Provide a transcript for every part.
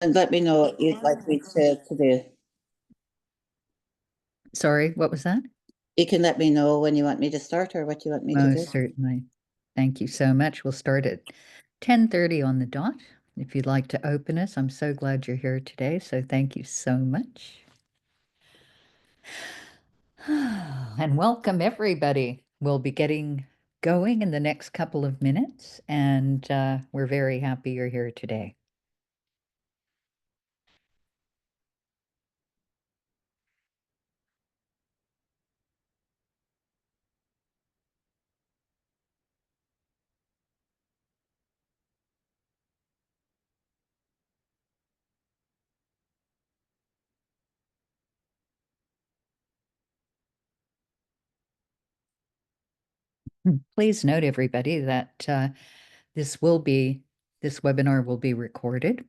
And let me know what you'd like me to do. Sorry, what was that? You can let me know when you want me to start or what you want me to do. Most certainly. Thank you so much. We'll start at 10:30 on the dot. If you'd like to open us, I'm so glad you're here today. So thank you so much. And welcome everybody. We'll be getting going in the next couple of minutes, and we're very happy you're here today. Please note, everybody, that this webinar will be recorded.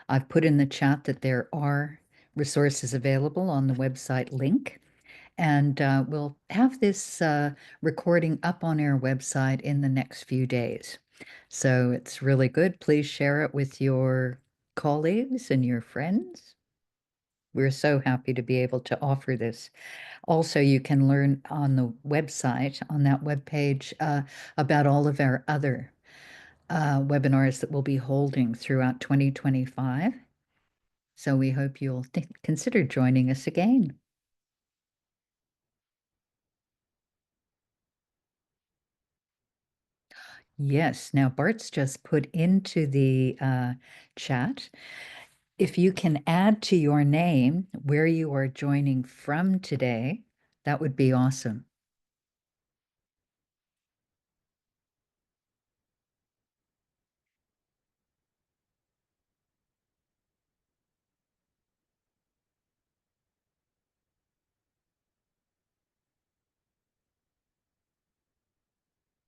I've put in the chat that there are resources available on the website link, and we'll have this recording up on our website in the next few days. So it's really good. Please share it with your colleagues and your friends. We're so happy to be able to offer this. Also, you can learn on the website, on that webpage, about all of our other webinars that we'll be holding throughout 2025. So we hope you'll consider joining us again. Yes, now Bart's just put into the chat. If you can add to your name where you are joining from today, that would be awesome.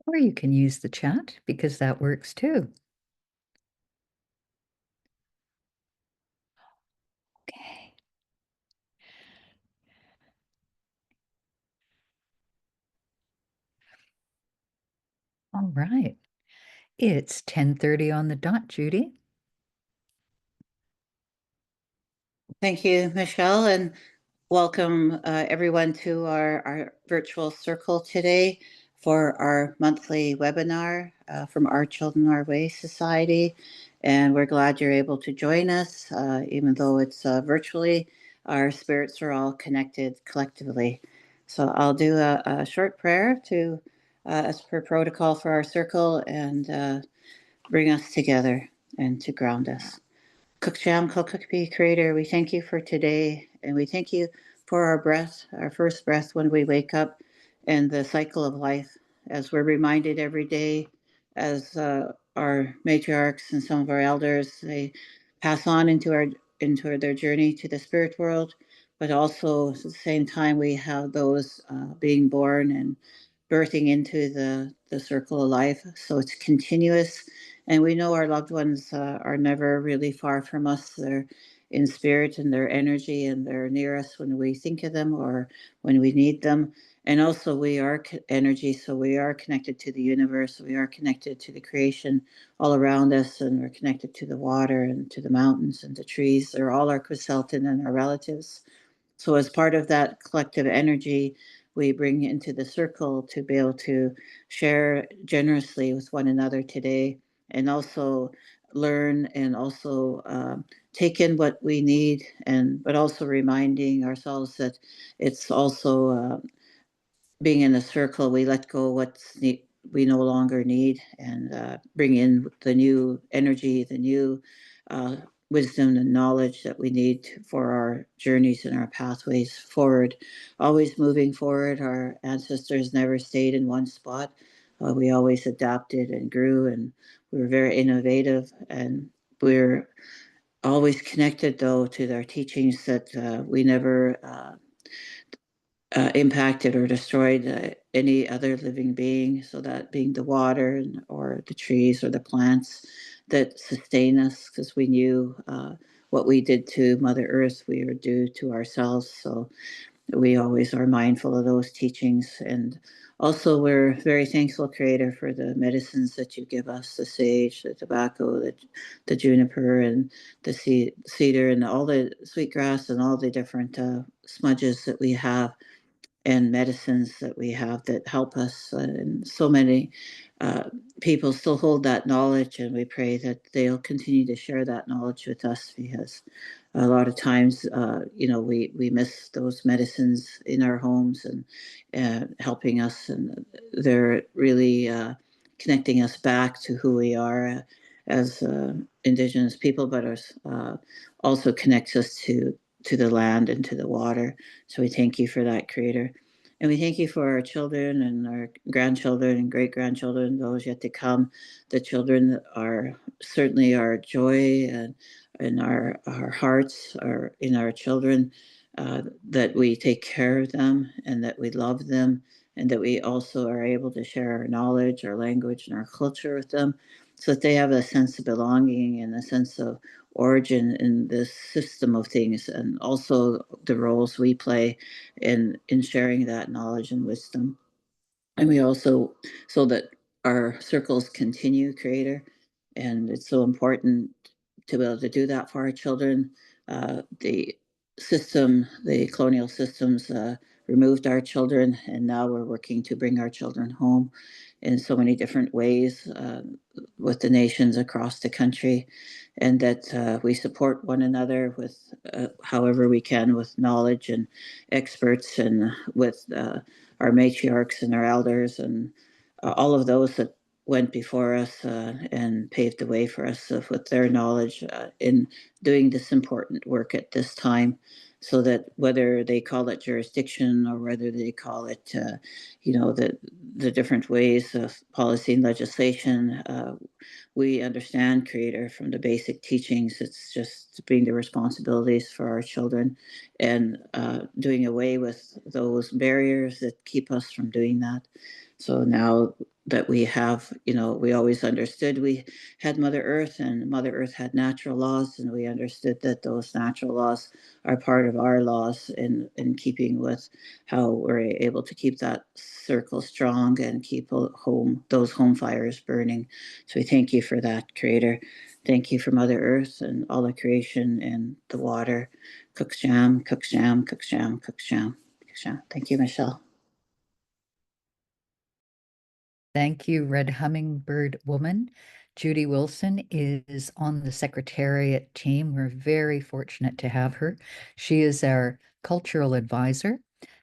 Or you can use the chat because that works too. Okay. All right. It's 10:30 on the dot, Judy. Thank you, Michelle, and welcome everyone to our virtual circle today for our monthly webinar from Our Children Our Way Society. And we're glad you're able to join us, even though it's virtually. Our spirits are all connected collectively. So I'll do a short prayer to, as per protocol for our circle, and bring us together and to ground us. Cookcham, Kokukpi Creator, we thank you for today, and we thank you for our breath, our first breath when we wake up, and the cycle of life, as we're reminded every day, as our matriarchs and some of our elders, they pass on into their journey to the spirit world, but also at the same time we have those being born and birthing into the circle of life. So it's continuous. And we know our loved ones are never really far from us. They're in spirit and their energy, and they're near us when we think of them or when we need them. And also, we are energy, so we are connected to the universe. We are connected to the creation all around us, and we're connected to the water and to the mountains and the trees. They're all our Quiselton and our relatives. So, as part of that collective energy, we bring into the circle to be able to share generously with one another today, and also learn and also take in what we need, and but also reminding ourselves that it's also being in a circle, we let go we no longer need, and bring in the new energy, the new uh, wisdom and knowledge that we need for our journeys and our pathways forward. Always moving forward. Our ancestors never stayed in one spot. We always adapted and grew, and we were very innovative, and we're always connected, though, to their teachings that we never impacted or destroyed any other living being. So that being the water or the trees or the plants that sustain us, because we knew what we did to Mother Earth, we would do to ourselves. So we always are mindful of those teachings. And also, we're very thankful, Creator, for the medicines that you give us, the sage, the tobacco, the juniper, and the cedar, and all the sweetgrass, and all the different smudges that we have and medicines that we have that help us. And so many uh, people still hold that knowledge, and we pray that they'll continue to share that knowledge with us, because a lot of times, we miss those medicines in our homes and helping us, and they're really connecting us back to who we are as Indigenous people, but also connects us to the land and to the water. So we thank you for that, Creator. And we thank you for our children and our grandchildren and great grandchildren, those yet to come. The children are certainly our joy, and our hearts are in our children, that we take care of them and that we love them, and that we also are able to share our knowledge, our language, and our culture with them, so that they have a sense of belonging and a sense of origin in this system of things, and also the roles we play in sharing that knowledge and wisdom. And we also, so that our circles continue, Creator, and it's so important to be able to do that for our children. The colonial systems removed our children, and now we're working to bring our children home in so many different ways, with the nations across the country, and that we support one another with however we can, with knowledge and experts, and with our matriarchs and our elders, and all of those that went before us and paved the way for us with their knowledge in doing this important work at this time. So that whether they call it jurisdiction, or whether they call it, the different ways of policy and legislation, we understand, Creator, from the basic teachings. It's just being the responsibilities for our children, and doing away with those barriers that keep us from doing that. So now that we have, we always understood we had Mother Earth, and Mother Earth had natural laws, and we understood that those natural laws are part of our laws, in keeping with how we're able to keep that circle strong and keep those home fires burning. So we thank you for that, Creator. Thank you for Mother Earth and all the creation and the water. Cook jam, cook jam, cook jam, cook jam, cook jam. Thank you, Michelle. Thank you, Red Hummingbird Woman. Judy Wilson is on the Secretariat team. We're very fortunate to have her. She is our cultural advisor,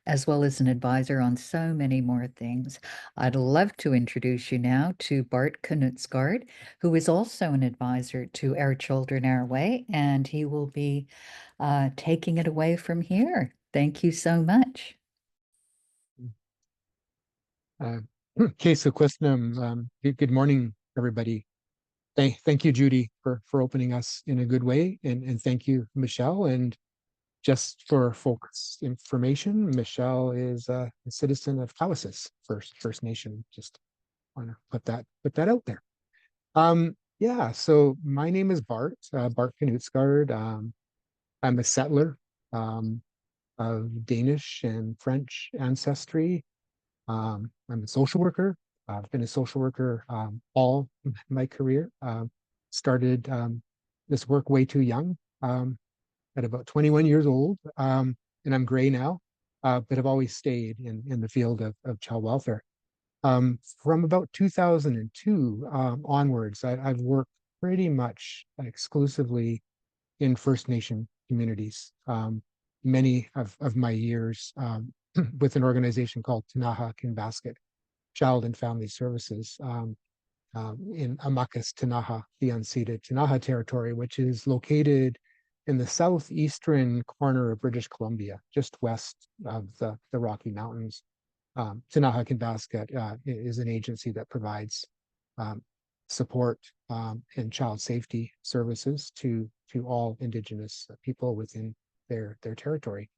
as well as an advisor on so many more things. I'd love to introduce you now to Bart Knutsgaard, who is also an advisor to Our Children Our Way, and he will be taking it away from here. Thank you so much. Uh, okay, so Questionum, good morning, everybody. Thank you, Judy, for opening us in a good way, and thank you, Michelle. And just for folks' information, Michelle is a citizen of Cowessess First Nation. Just want to put that out there. Yeah. So my name is Bart Knutsgaard. I'm a settler of Danish and French ancestry. I'm a social worker. I've been a social worker all my career. Started this work way too young, at about 21 years old, and I'm gray now, but I've always stayed in the field of child welfare. From about 2002 onwards, I've worked pretty much exclusively in First Nation communities. Many of my years with an organization called Tanaha Basket Child and Family Services in Amakas Tanaha, the unceded Tanaha territory, which is located in the southeastern corner of British Columbia, just west of the Rocky Mountains. Tanaha Basket is an agency that provides support and child safety services to all Indigenous people within their territory.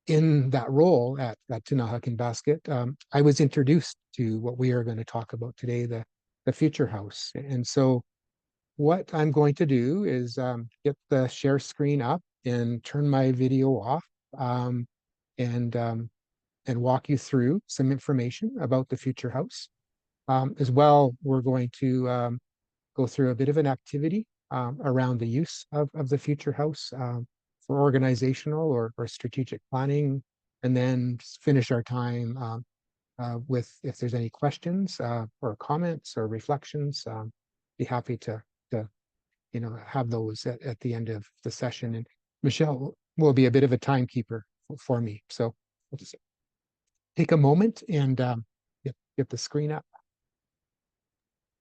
In that role at Tinahakin Basket, I was introduced to what we are going to talk about today, the Future House. And so what I'm going to do is get the share screen up and turn my video off. and and walk you through some information about the future house. As well, we're going to go through a bit of an activity around the use of the future house for organizational or strategic planning, and then finish our time with, if there's any questions or comments or reflections, be happy to have those at the end of the session. And Michelle will be a bit of a timekeeper for me. So I'll just take a moment and get the screen up.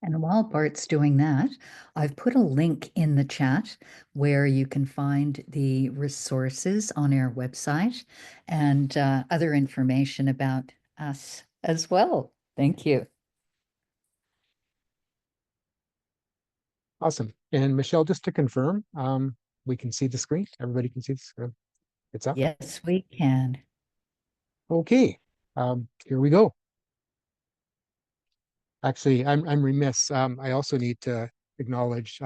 And while Bart's doing that, I've put a link in the chat where you can find the resources on our website and other information about us as well. Thank you. Awesome. And Michelle, just to confirm, we can see the screen. Everybody can see the screen. It's up. Yes, we can. Okay. Here we go. Actually, I'm remiss. I also need to acknowledge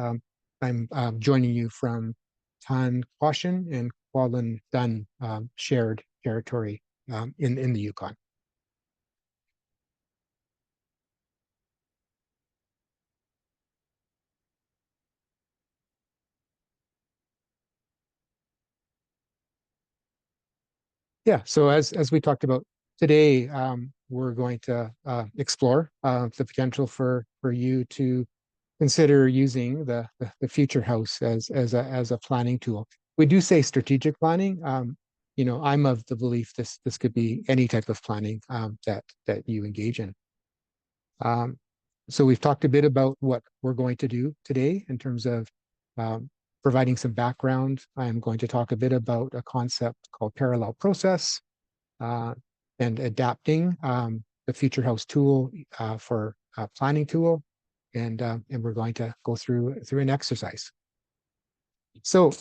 I'm joining you from Tan Quashin and Kwalin Dun shared territory in the Yukon. Yeah, so as we talked about today, we're going to explore the potential for you to consider using the future house as a planning tool. We do say strategic planning. I'm of the belief this could be any type of planning that you engage in. So we've talked a bit about what we're going to do today in terms of providing some background. I'm going to talk a bit about a concept called parallel process and adapting the future house tool for a planning tool. And we're going to go through an exercise. So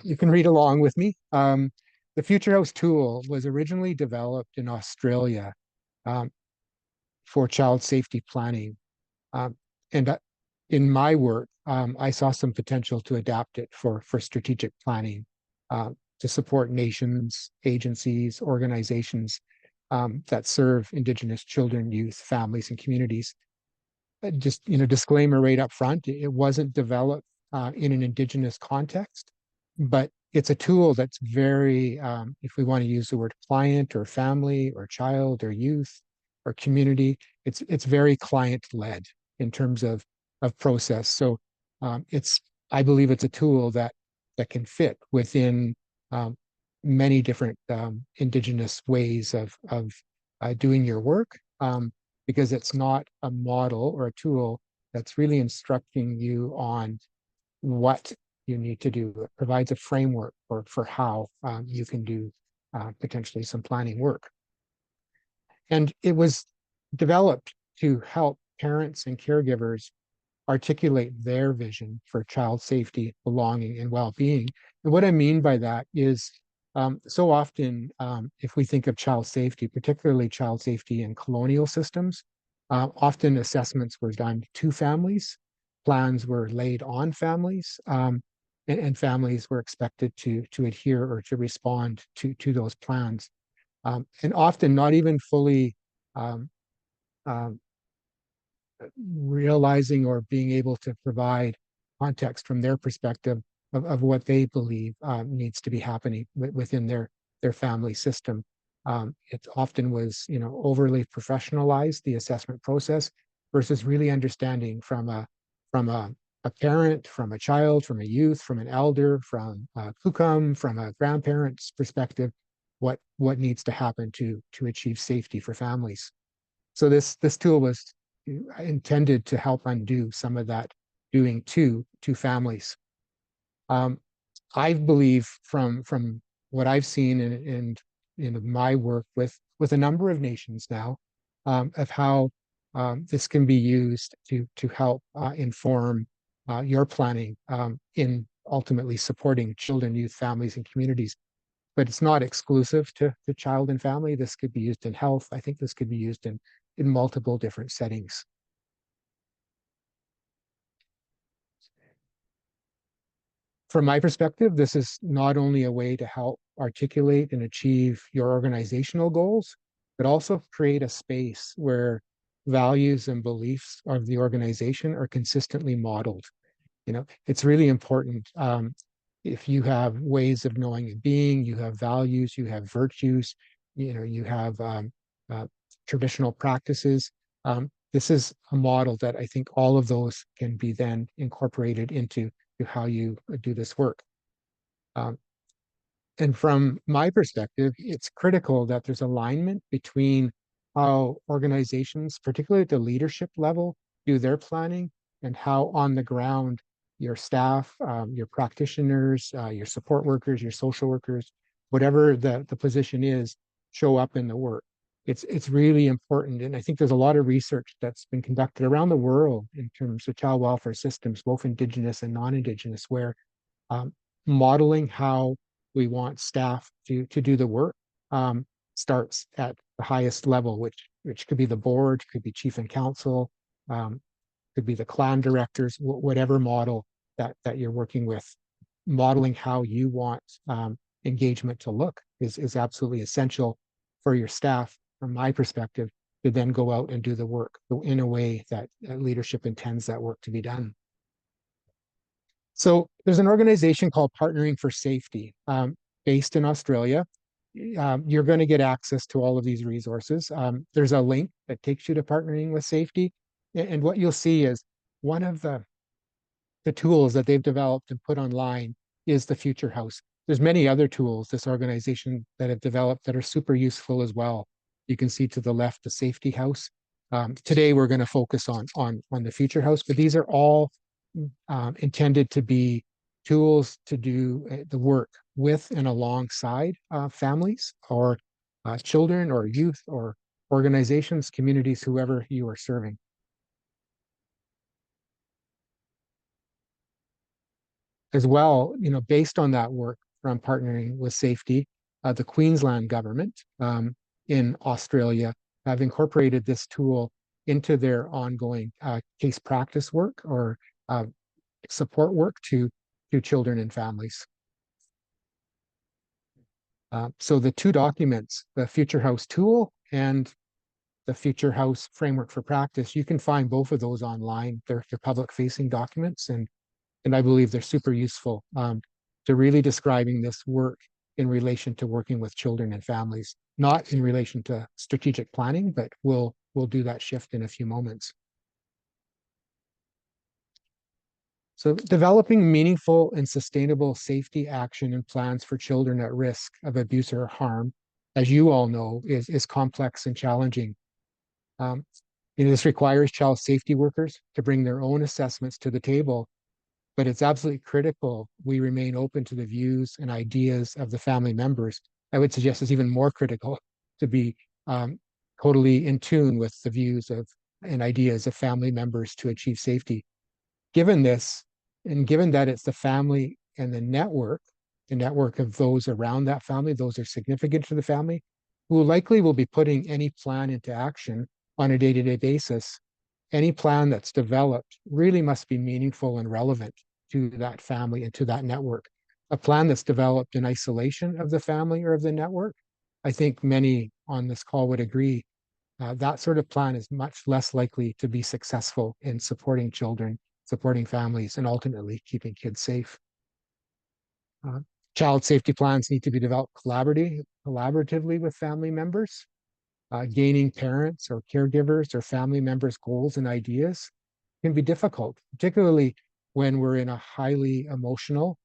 you can read along with me. The Future House tool was originally developed in Australia um, for child safety planning. And in my work, I saw some potential to adapt it for strategic planning to support nations, agencies, organizations that serve Indigenous children, youth, families, and communities. Just disclaimer right up front, it wasn't developed in an Indigenous context, but it's a tool that's very, if we want to use the word client or family or child or youth or community, it's very client led in terms of process. So I believe it's a tool that can fit within many different Indigenous ways of doing your work. Because it's not a model or a tool that's really instructing you on what you need to do. It provides a framework for how you can do potentially some planning work. And it was developed to help parents and caregivers articulate their vision for child safety, belonging, and well-being. And what I mean by that is so often, if we think of child safety, particularly child safety in colonial systems, often assessments were done to families, plans were laid on families, and families were expected to adhere or to respond to those plans. And often not even fully um, um, realizing or being able to provide context from their perspective of what they believe needs to be happening within their family system. It often was, overly professionalized, the assessment process, versus really understanding from a parent, from a child, from a youth, from an elder, from a kukum, from a grandparent's perspective, what needs to happen to achieve safety for families. So this tool was intended to help undo some of that doing to families. I believe from what I've seen in my work with a number of nations now, of how this can be used to help inform your planning in ultimately supporting children, youth, families, and communities. But it's not exclusive to child and family. This could be used in health. I think this could be used in multiple different settings. From my perspective, this is not only a way to help articulate and achieve your organizational goals, but also create a space where values and beliefs of the organization are consistently modeled. It's really important. If you have ways of knowing and being, you have values, you have virtues, you have uh, traditional practices. This is a model that I think all of those can be then incorporated into how you do this work. Um, and from my perspective, it's critical that there's alignment between how organizations, particularly at the leadership level, do their planning and how on the ground your staff, your practitioners, your support workers, your social workers, whatever the position is, show up in the work. It's really important. And I think there's a lot of research that's been conducted around the world in terms of child welfare systems, both Indigenous and non-Indigenous, where um, modeling how we want staff to do the work starts at the highest level, which could be the board, could be chief and council, um, could be the clan directors, whatever model that you're working with. Modeling how you want engagement to look is absolutely essential for your staff, from my perspective, to then go out and do the work in a way that leadership intends that work to be done. So there's an organization called Partnering for Safety, based in Australia. You're going to get access to all of these resources. There's a link that takes you to Partnering with Safety. And what you'll see is one of the tools that they've developed and put online is the Future House. There's many other tools this organization that have developed that are super useful as well. You can see to the left the Safety House. Today we're going to focus on the Future House, but these are all intended to be tools to do the work with and alongside families or children or youth or organizations, communities, whoever you are serving. As well, based on that work from Partnering with Safety, the Queensland government in Australia have incorporated this tool into their ongoing case practice work or uh, support work to children and families. So the two documents, the Future House tool and the Future House framework for practice, you can find both of those online. They're public facing documents, and I believe they're super useful to really describing this work in relation to working with children and families, not in relation to strategic planning, but we'll do that shift in a few moments. So developing meaningful and sustainable safety action and plans for children at risk of abuse or harm, as you all know, is complex and challenging. Um, this requires child safety workers to bring their own assessments to the table, but it's absolutely critical we remain open to the views and ideas of the family members. I would suggest it's even more critical to be totally in tune with the views of and ideas of family members to achieve safety. Given this, and given that it's the family and the network of those around that family, those are significant to the family, who likely will be putting any plan into action on a day-to-day basis. Any plan that's developed really must be meaningful and relevant to that family and to that network. A plan that's developed in isolation of the family or of the network, I think many on this call would agree, that sort of plan is much less likely to be successful in supporting children, supporting families, and ultimately keeping kids safe. Uh, Child safety plans need to be developed collaboratively with family members. Gaining parents or caregivers or family members' goals and ideas can be difficult, particularly when we're in a highly emotional,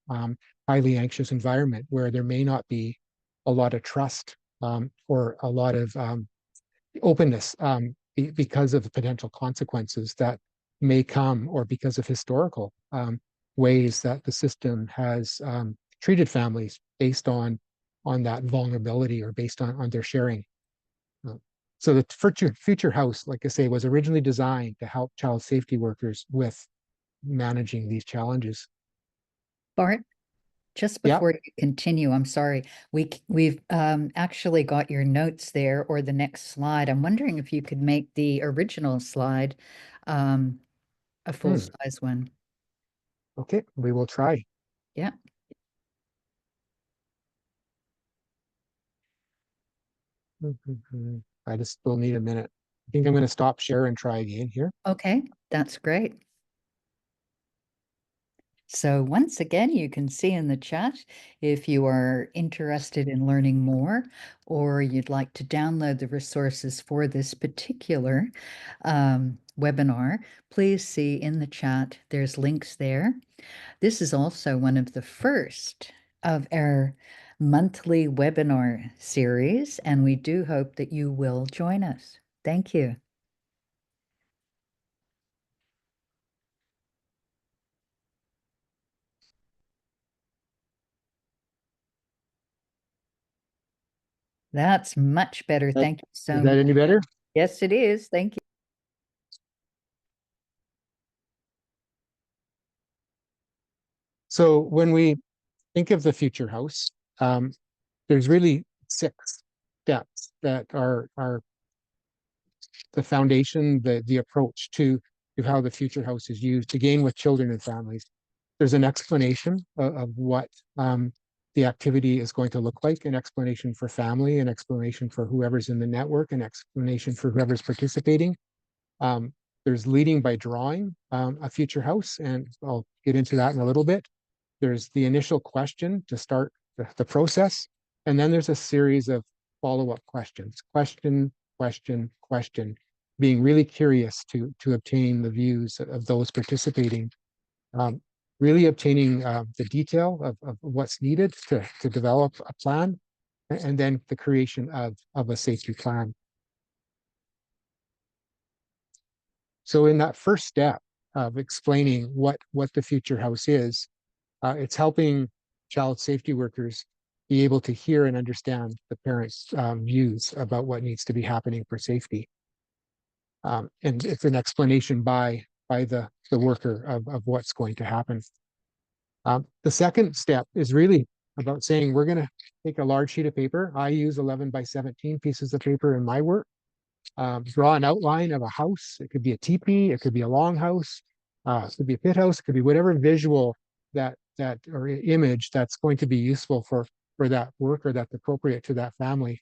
highly anxious environment where there may not be a lot of trust or a lot of openness because of the potential consequences that may come, or because of historical ways that the system has treated families based on that vulnerability or based on their sharing. Uh, So the Future House, like I say, was originally designed to help child safety workers with managing these challenges. Bart, just Yeah. before you continue, I'm sorry, we've actually got your notes there or the next slide. I'm wondering if you could make the original slide um, a full Hmm. size one. Okay, we will try. Yeah. I just will need a minute. I think I'm going to stop share and try again here. Okay, that's great. So once again, you can see in the chat if you are interested in learning more or you'd like to download the resources for this particular webinar, please see in the chat, there's links there. This is also one of the first of our monthly webinar series, and we do hope that you will join us. Thank you. That's much better. Thank you so Is much. that any better? Yes, it is. Thank you. So when we think of the future house, there's really 6 steps that are the foundation, the approach to how the future house is used, again, with children and families. There's an explanation of what the activity is going to look like, an explanation for family, an explanation for whoever's in the network, an explanation for whoever's participating. Um, there's leading by drawing a future house, and I'll get into that in a little bit. There's the initial question to start the process, and then there's a series of follow-up questions. Question, being really curious to obtain the views of those participating, um, really obtaining the detail of what's needed to develop a plan, and then the creation of a safety plan. So in that first step of explaining what the future house is, it's helping child safety workers be able to hear and understand the parents' views about what needs to be happening for safety. And it's an explanation by the worker of what's going to happen. The second step is really about saying we're going to take a large sheet of paper. I use 11 by 17 pieces of paper in my work. Draw an outline of a house. It could be a teepee, it could be a longhouse, it could be a pit house, it could be whatever visual that or image that's going to be useful for that work or that's appropriate to that family.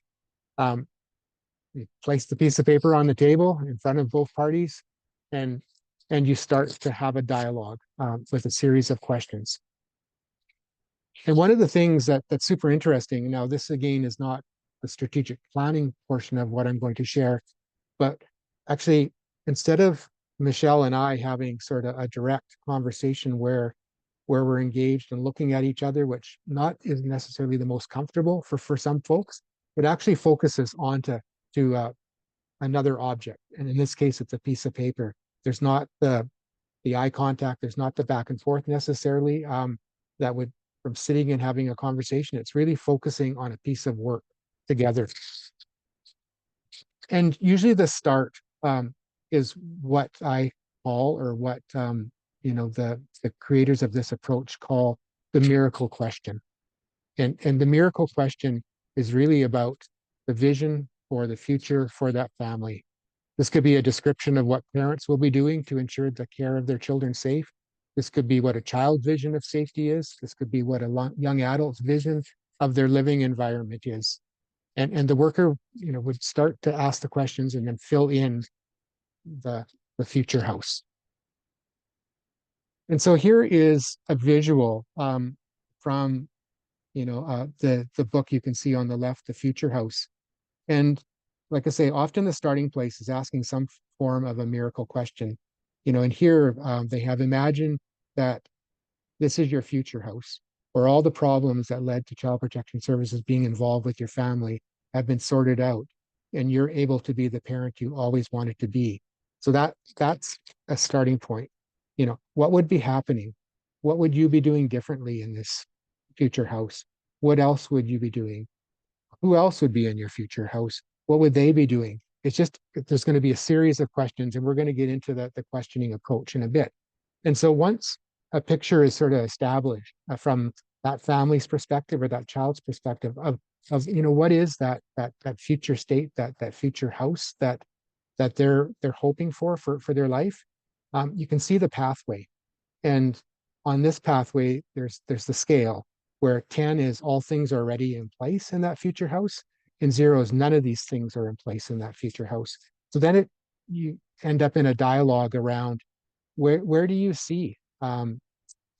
You place the piece of paper on the table in front of both parties, and you start to have a dialogue with a series of questions. And one of the things that's super interesting, now this again is not the strategic planning portion of what I'm going to share, but actually, instead of Michelle and I having sort of a direct conversation where we're engaged and looking at each other, which not is necessarily the most comfortable for some folks, it actually focuses onto another object. And in this case, it's a piece of paper. There's not the eye contact, there's not the back and forth necessarily that would, from sitting and having a conversation, it's really focusing on a piece of work together. And usually the start is what I call, or what the creators of this approach call, the miracle question. And the miracle question is really about the vision for the future for that family. This could be a description of what parents will be doing to ensure the care of their children safe. This could be what a child's vision of safety is. This could be what a young adult's vision of their living environment is. And the worker, would start to ask the questions and then fill in the future house. And so here is a visual from the book you can see on the left, The Future House. And like I say, often the starting place is asking some form of a miracle question. And here they have imagined that this is your future house, where all the problems that led to Child Protection Services being involved with your family have been sorted out, and you're able to be the parent you always wanted to be. So that's a starting point. What would be happening? What would you be doing differently in this future house? What else would you be doing? Who else would be in your future house? What would they be doing? It's just, there's going to be a series of questions, and we're going to get into the questioning approach in a bit. And so once a picture is sort of established from that family's perspective or that child's perspective of what is that future state, that future house that they're hoping for their life, you can see the pathway. And on this pathway, there's the scale where 10 is all things are already in place in that future house, in zeros, none of these things are in place in that future house. So then you end up in a dialogue around where do you see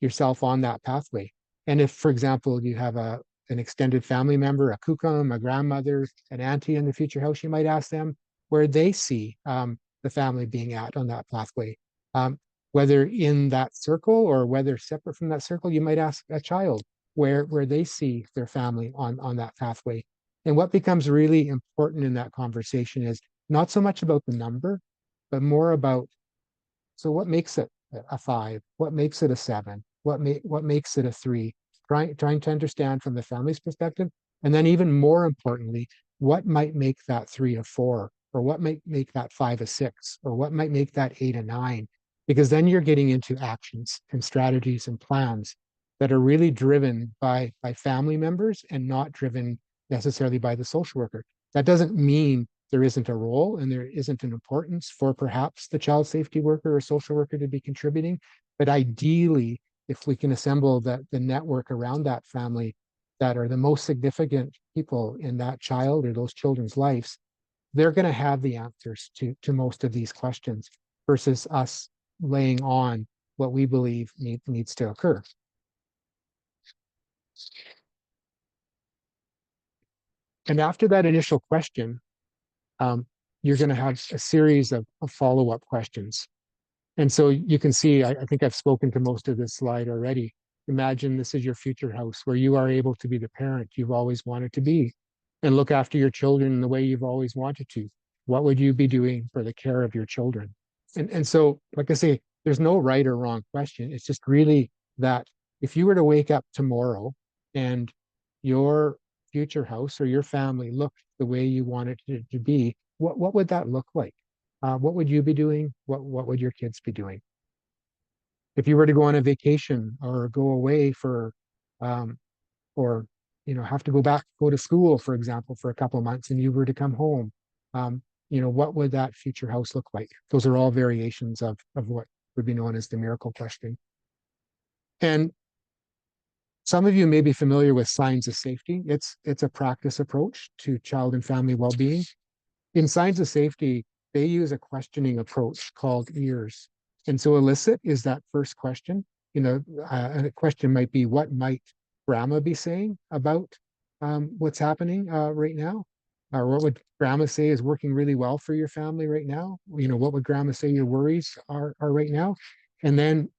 yourself on that pathway? And if, for example, you have an extended family member, a kukum, a grandmother, an auntie in the future house, you might ask them where they see the family being at on that pathway. Whether in that circle or whether separate from that circle, you might ask a child where they see their family on that pathway. And what becomes really important in that conversation is not so much about the number, but more about, so what makes it a five? What makes it a seven? What makes it a three? Trying to understand from the family's perspective, and then even more importantly, what might make that three a four, or what might make that five a six, or what might make that eight a nine? Because then you're getting into actions and strategies and plans that are really driven by family members and not driven necessarily by the social worker. That doesn't mean there isn't a role and there isn't an importance for perhaps the child safety worker or social worker to be contributing. But ideally, if we can assemble the network around that family that are the most significant people in that child or those children's lives, they're going to have the answers to most of these questions versus us laying on what we believe needs to occur. And after that initial question, you're going to have a series of follow-up questions. And so you can see, I think I've spoken to most of this slide already. Imagine this is your future house where you are able to be the parent you've always wanted to be and look after your children in the way you've always wanted to. What would you be doing for the care of your children? And so, like I say, there's no right or wrong question. It's just really that if you were to wake up tomorrow and your future house or your family looked the way you wanted it to be, what would that look like? What would you be doing? What would your kids be doing? If you were to go on a vacation or go away for, um, or have to go to school, for example, for a couple of months, and you were to come home, um, what would that future house look like? Those are all variations of what would be known as the miracle question. And some of you may be familiar with signs of safety. It's a practice approach to child and family well-being. In signs of safety, they use a questioning approach called ears. And so elicit is that first question. A question might be, what might grandma be saying about what's happening right now? Or what would grandma say is working really well for your family right now? What would grandma say your worries are right now? And then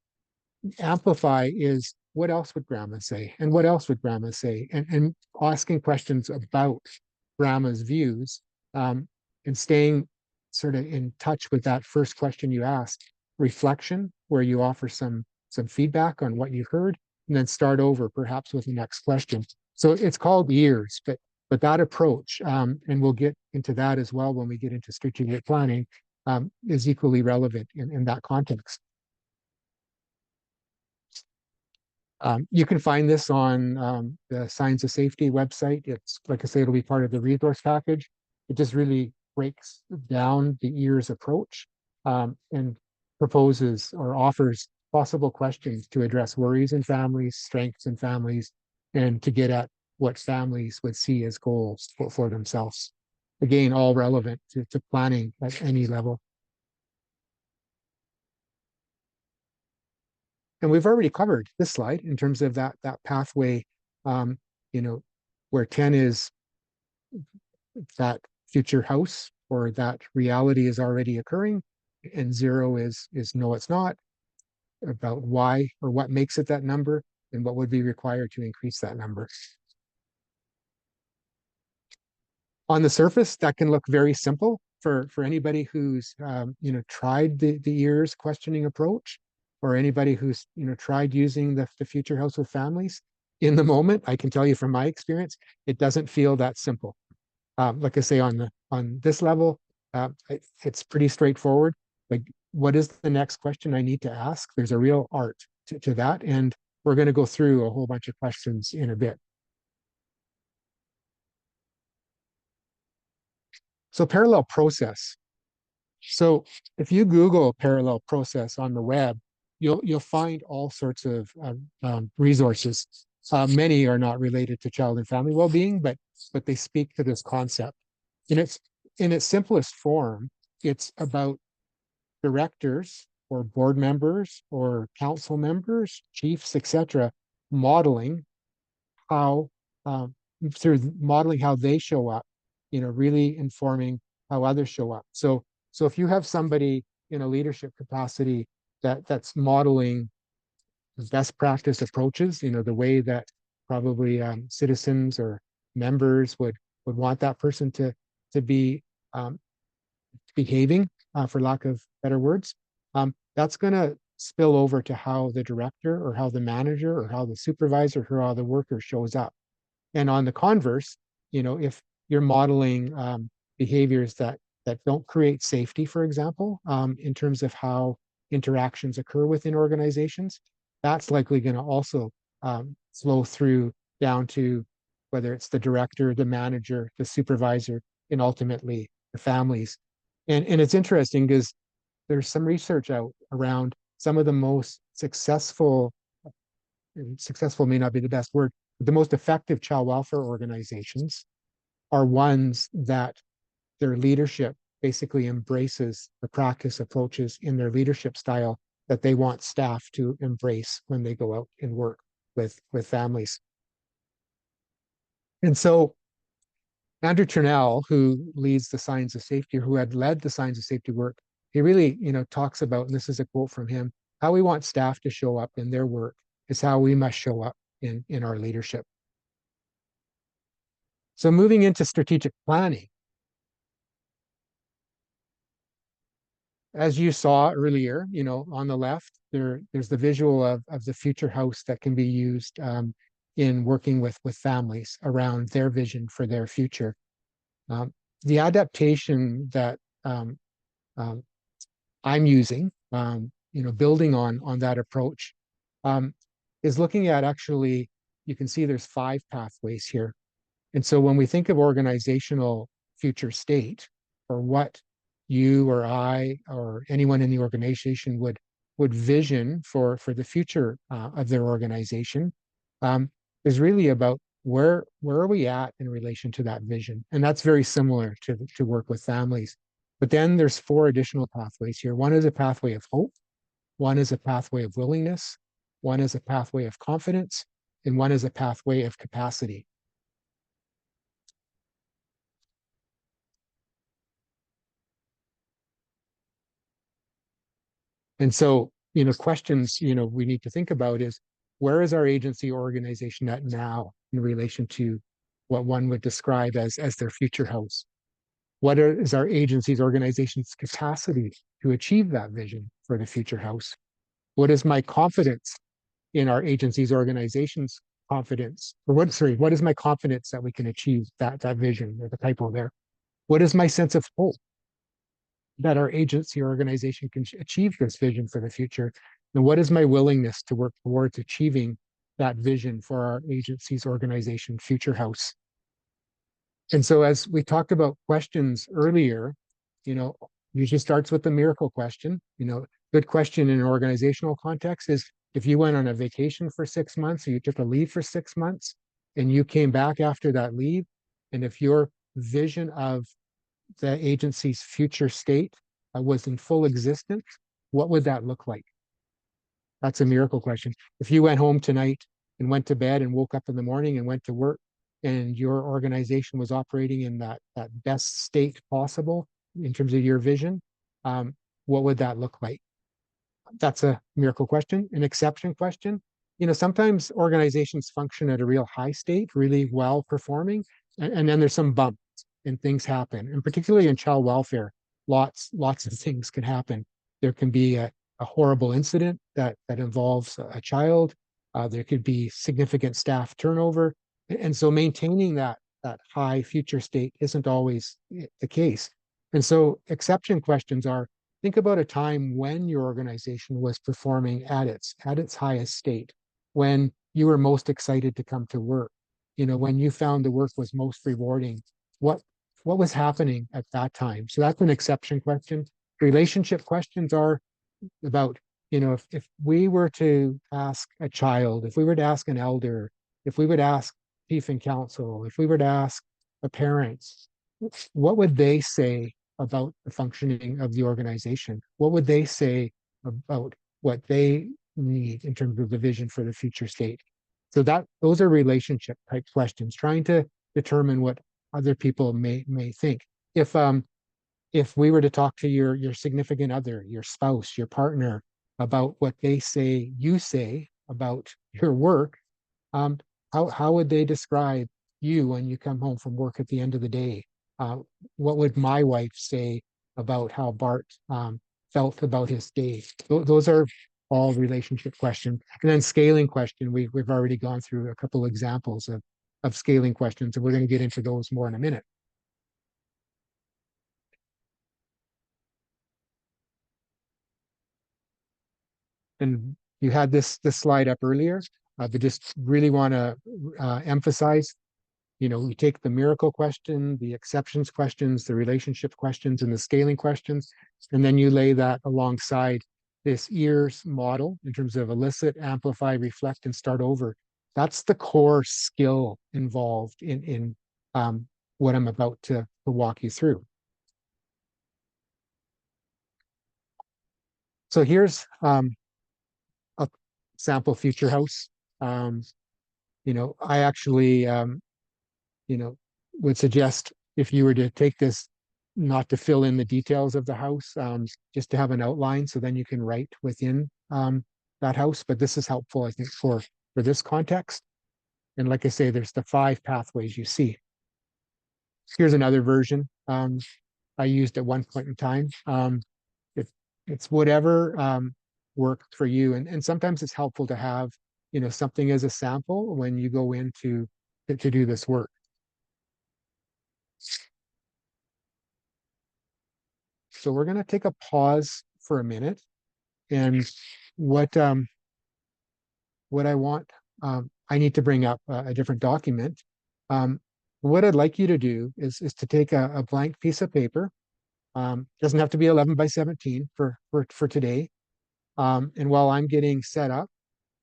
amplify is, what else would grandma say? And what else would grandma say? And asking questions about grandma's views, and staying sort of in touch with that first question you asked. Reflection, where you offer some feedback on what you heard, and then start over perhaps with the next question. So it's called years, but that approach, and we'll get into that as well when we get into strategic planning, is equally relevant in that context. You can find this on the Signs of Safety website. It's, like I say, it'll be part of the resource package. It just really breaks down the EARS approach, and proposes or offers possible questions to address worries in families, strengths in families, and to get at what families would see as goals for themselves. Again, all relevant to planning at any level. And we've already covered this slide in terms of that pathway, um, where 10 is that future house or that reality is already occurring, and 0 is no, it's not, about why or what makes it that number and what would be required to increase that number. On the surface, that can look very simple for anybody who's tried the EARS questioning approach, or anybody who's tried using the future house with families. In the moment, I can tell you from my experience, it doesn't feel that simple. Like I say, on this level, it's pretty straightforward. Like, what is the next question I need to ask? There's a real art to that, and we're going to go through a whole bunch of questions in a bit. So parallel process. So if you Google parallel process on the web, you'll find all sorts of resources. Many are not related to child and family well-being, but they speak to this concept. In its simplest form, it's about directors or board members or council members, chiefs, etc., modeling how through modeling how they show up, really informing how others show up. So if you have somebody in a leadership capacity that's modeling best practice approaches, the way that probably citizens or members would want that person to be um, behaving, for lack of better words, that's going to spill over to how the director or how the manager or how the supervisor or how the worker shows up. And on the converse, if you're modeling behaviors that don't create safety, for example, in terms of how interactions occur within organizations, that's likely going to also flow through down to whether it's the director, the manager, the supervisor, and ultimately the families. And it's interesting because there's some research out around some of the most successful, and successful may not be the best word, but the most effective child welfare organizations are ones that their leadership basically embraces the practice approaches in their leadership style that they want staff to embrace when they go out and work with families. And so Andrew Turnell, who leads the Signs of Safety, or who had led the Signs of Safety work, he really, talks about, and this is a quote from him, how we want staff to show up in their work is how we must show up in our leadership. So moving into strategic planning, as you saw earlier, on the left, there's the visual of the future house that can be used in working with families around their vision for their future. The adaptation that um, I'm using, building on that approach, is looking at actually, you can see there's 5 pathways here. And so when we think of organizational future state, or what you or I or anyone in the organization would vision for the future of their organization, is really about where are we at in relation to that vision. And that's very similar to work with families. But then there's 4 additional pathways here. One is a pathway of hope, one is a pathway of willingness, one is a pathway of confidence, and one is a pathway of capacity. And so, questions, we need to think about is, where is our agency organization at now in relation to what one would describe as their future house? What is our agency's organization's capacity to achieve that vision for the future house? What is my confidence in our agency's organization's confidence? Or what is my confidence that we can achieve that vision, or the typo there? What is my sense of hope that our agency or organization can achieve this vision for the future? And what is my willingness to work towards achieving that vision for our agency's organization future house? And so as we talked about questions earlier, usually starts with the miracle question. Good question in an organizational context is, if you went on a vacation for 6 months, or you took a leave for 6 months and you came back after that leave, and if your vision of the agency's future state was in full existence, what would that look like? That's a miracle question. If you went home tonight and went to bed and woke up in the morning and went to work, and your organization was operating in that best state possible in terms of your vision, what would that look like? That's a miracle question. An exception question, sometimes organizations function at a real high state, really well performing, and then there's some bumps and things happen. And particularly in child welfare, lots of things can happen. There can be a horrible incident that involves a child. There could be significant staff turnover. And so maintaining that high future state isn't always the case. And so exception questions are, think about a time when your organization was performing at its highest state, when you were most excited to come to work, when you found the work was most rewarding. What was happening at that time? So that's an exception question. Relationship questions are about, if we were to ask a child, if we were to ask an elder, if we would ask chief and council, if we were to ask the parents, what would they say about the functioning of the organization? What would they say about what they need in terms of the vision for the future state? So that those are relationship type questions, trying to determine what other people may think. If we were to talk to your significant other, your spouse, your partner about what they say you say about your work, um, how would they describe you when you come home from work at the end of the day? Uh, what would my wife say about how Bart felt about his day? Those are all relationship questions. And then scaling question, we've already gone through a couple examples of scaling questions, and we're going to get into those more in a minute. And you had this slide up earlier, but just really want to emphasize, we take the miracle question, the exceptions questions, the relationship questions, and the scaling questions, and then you lay that alongside this ears model in terms of elicit, amplify, reflect, and start over. That's the core skill involved in what I'm about to walk you through. So here's a sample future house. Um, I actually, would suggest if you were to take this, not to fill in the details of the house, just to have an outline, so then you can write within that house. But this is helpful, I think, for this context. And like I say, there's the 5 pathways you see. Here's another version I used at one point in time. It, it's whatever worked for you. And sometimes it's helpful to have, something as a sample when you go in to do this work. So we're going to take a pause for a minute. And what I want, I need to bring up a different document. What I'd like you to do is to take a blank piece of paper. Doesn't have to be 11 by 17 for today. And while I'm getting set up,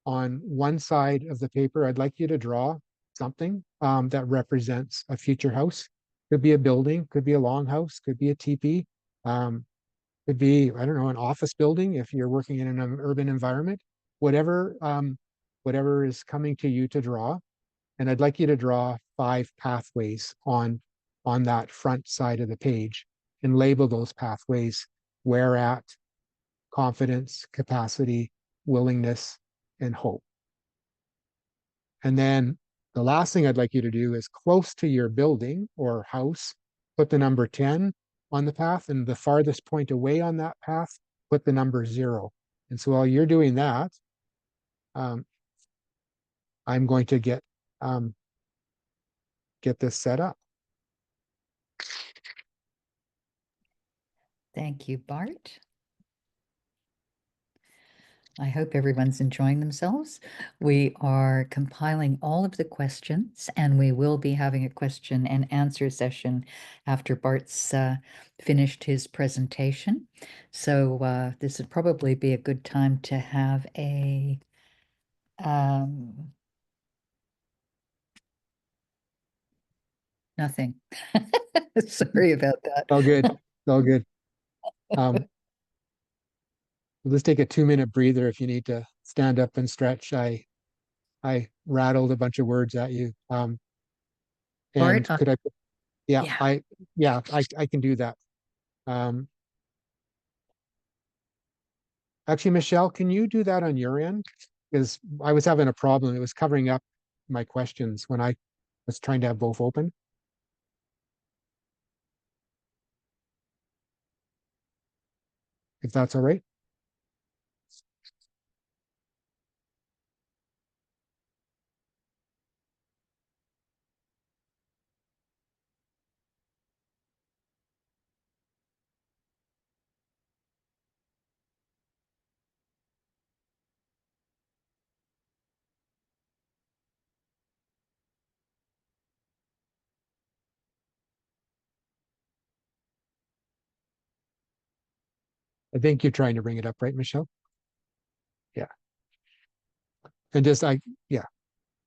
on one side of the paper, I'd like you to draw something that represents a future house. Could be a building, could be a longhouse, could be a teepee, could be, I don't know, an office building if you're working in an urban environment. Whatever, whatever is coming to you to draw. And I'd like you to draw 5 pathways on that front side of the page and label those pathways where at, confidence, capacity, willingness, and hope. And then the last thing I'd like you to do is close to your building or house, put the number 10 on the path, and the farthest point away on that path, put the number 0. And so while you're doing that, I'm going to get this set up. Thank you, Bart. I hope everyone's enjoying themselves. We are compiling all of the questions, and we will be having a question and answer session after Bart's finished his presentation. So this would probably be a good time to have a nothing. Sorry about that. All good. All good. Let's take a 2-minute breather if you need to stand up and stretch. I rattled a bunch of words at you. And Bart, could I, yeah, yeah. I can do that. Actually, Michelle, can you do that on your end? Because I was having a problem. It was covering up my questions when I was trying to have both open. If that's all right. I think you're trying to bring it up, right, Michelle? Yeah. And just yeah,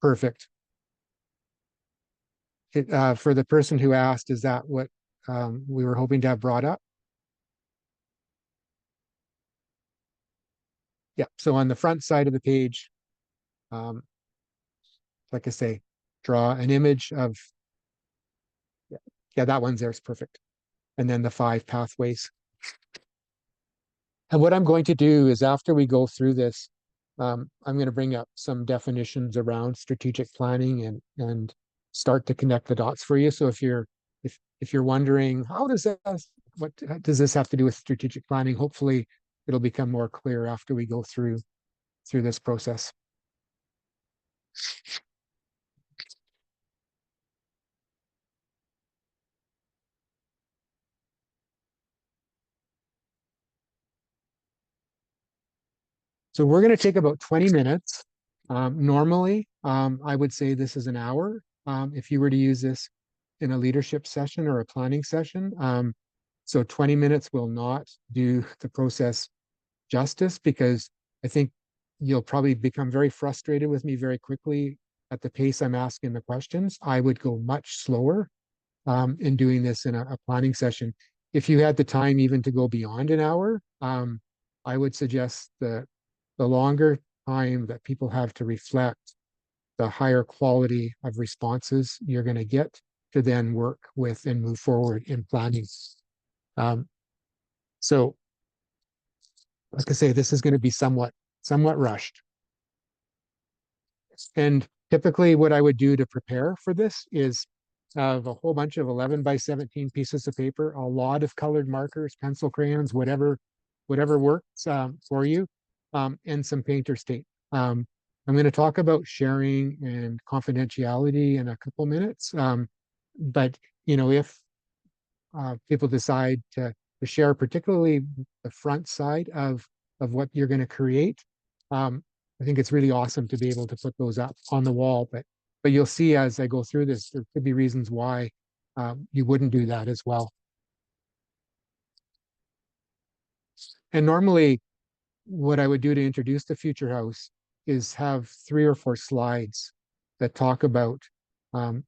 perfect. For the person who asked, is that what we were hoping to have brought up? Yeah, so on the front side of the page, um, like I say, draw an image of, yeah, yeah, that one's there is perfect. And then the 5 pathways. And what I'm going to do is after we go through this, I'm going to bring up some definitions around strategic planning and start to connect the dots for you. So if you're wondering how does that what does this have to do with strategic planning, hopefully it'll become more clear after we go through this process. So we're going to take about 20 minutes. Normally, I would say this is an hour. If you were to use this in a leadership session or a planning session. So 20 minutes will not do the process justice because I think you'll probably become very frustrated with me very quickly at the pace I'm asking the questions. I would go much slower in doing this in a planning session. If you had the time even to go beyond an hour, I would suggest the longer time that people have to reflect, the higher quality of responses you're going to get to then work with and move forward in planning. Um, so, like I say, this is going to be somewhat rushed. And typically what I would do to prepare for this is have a whole bunch of 11 by 17 pieces of paper, a lot of colored markers, pencil crayons, whatever works for you, and some painter's tape. I'm going to talk about sharing and confidentiality in a couple minutes. But if people decide to share, particularly the front side of what you're going to create, I think it's really awesome to be able to put those up on the wall. But you'll see as I go through this, there could be reasons why you wouldn't do that as well. And normally, what I would do to introduce the future house is have 3 or 4 slides that talk about um,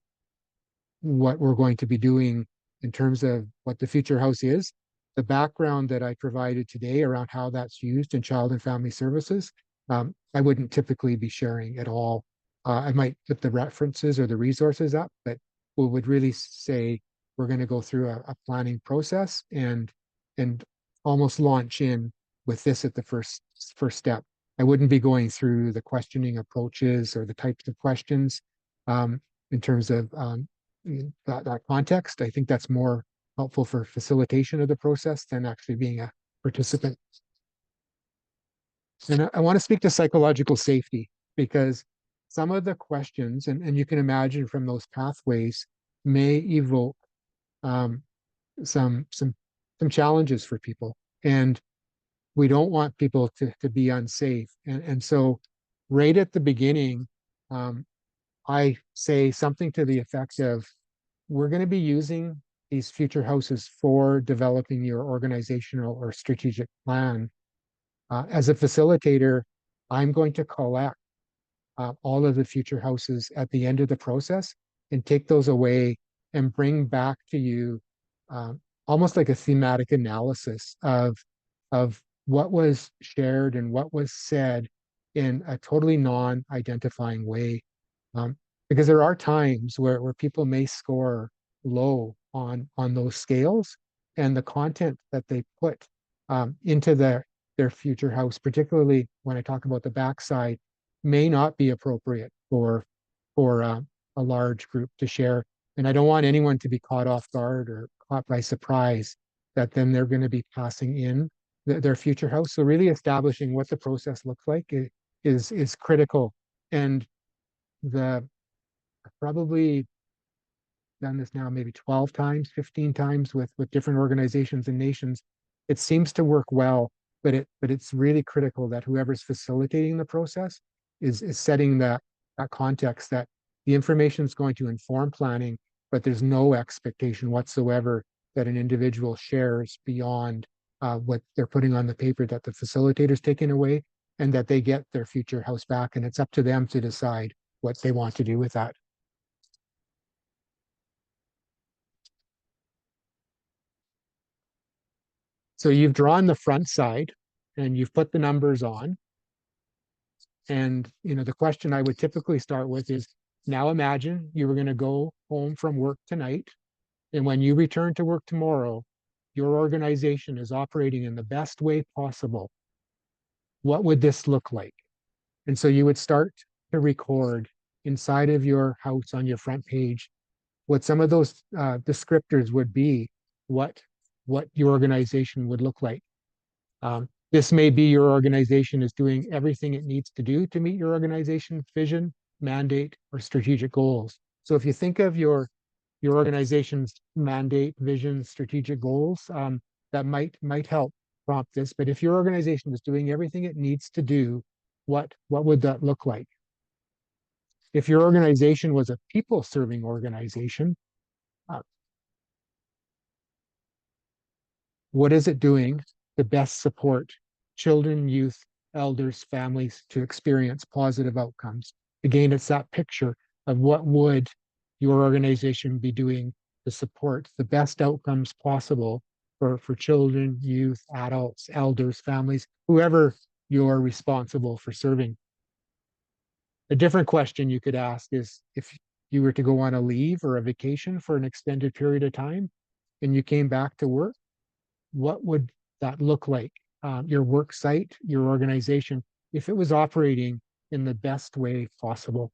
what we're going to be doing in terms of what the future house is, the background that I provided today around how that's used in child and family services. I wouldn't typically be sharing at all. I might put the references or the resources up, but we would really say we're going to go through a planning process and almost launch in with this at the first step. I wouldn't be going through the questioning approaches or the types of questions in terms of that context. I think that's more helpful for facilitation of the process than actually being a participant. And I want to speak to psychological safety because some of the questions, and you can imagine from those pathways, may evoke um, some challenges for people. And we don't want people to be unsafe. And so right at the beginning, I say something to the effect of, we're going to be using these future houses for developing your organizational or strategic plan. As a facilitator, I'm going to collect all of the future houses at the end of the process and take those away and bring back to you almost like a thematic analysis of what was shared and what was said in a totally non-identifying way. Um, because there are times where people may score low on those scales, and the content that they put into their future house, particularly when I talk about the backside, may not be appropriate for a large group to share. And I don't want anyone to be caught off guard or caught by surprise that then they're going to be passing in their future house. So really establishing what the process looks like is critical. And the probably done this now maybe 12 times, 15 times with different organizations and nations. It seems to work well, but it's really critical that whoever's facilitating the process is setting that context that the information is going to inform planning, but there's no expectation whatsoever that an individual shares beyond what they're putting on the paper that the facilitator's taking away, and that they get their future house back, and it's up to them to decide what they want to do with that. So you've drawn the front side and you've put the numbers on. And, the question I would typically start with is, now imagine you were going to go home from work tonight. And when you return to work tomorrow, your organization is operating in the best way possible. What would this look like? And so you would start to record inside of your house on your front page what some of those descriptors would be, what your organization would look like. This may be your organization is doing everything it needs to do to meet your organization's vision, mandate, or strategic goals. So if you think of your organization's mandate, vision, strategic goals, that might help prompt this. But if your organization is doing everything it needs to do, what would that look like? If your organization was a people serving organization, uh, what is it doing to best support children, youth, elders, families to experience positive outcomes? Again, it's that picture of what would your organization be doing to support the best outcomes possible for children, youth, adults, elders, families, whoever you're responsible for serving. A different question you could ask is, if you were to go on a leave or a vacation for an extended period of time and you came back to work, what would that look like? Your work site, your organization, if it was operating in the best way possible.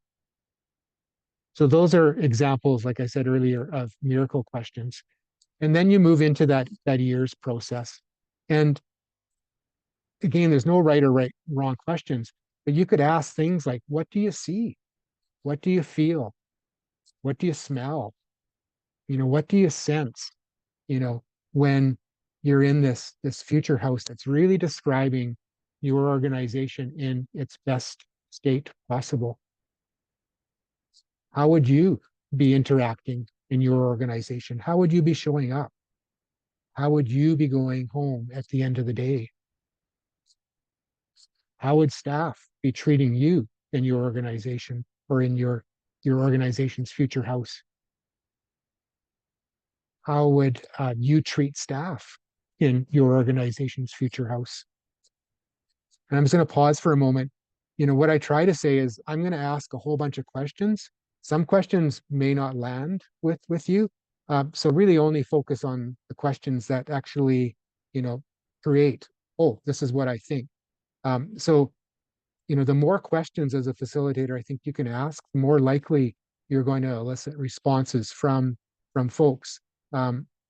So those are examples, like I said earlier, of miracle questions. And then you move into that year's process. And again, there's no right or wrong questions, but you could ask things like, what do you see? What do you feel? What do you smell? What do you sense? When you're in this future house that's really describing your organization in its best state possible. How would you be interacting in your organization? How would you be showing up? How would you be going home at the end of the day? How would staff be treating you in your organization or in your organization's future house? How would you treat staff in your organization's future house? And I'm just going to pause for a moment. What I try to say is I'm going to ask a whole bunch of questions. Some questions may not land with you. So really only focus on the questions that actually, create, oh, this is what I think. So the more questions as a facilitator I think you can ask, the more likely you're going to elicit responses from folks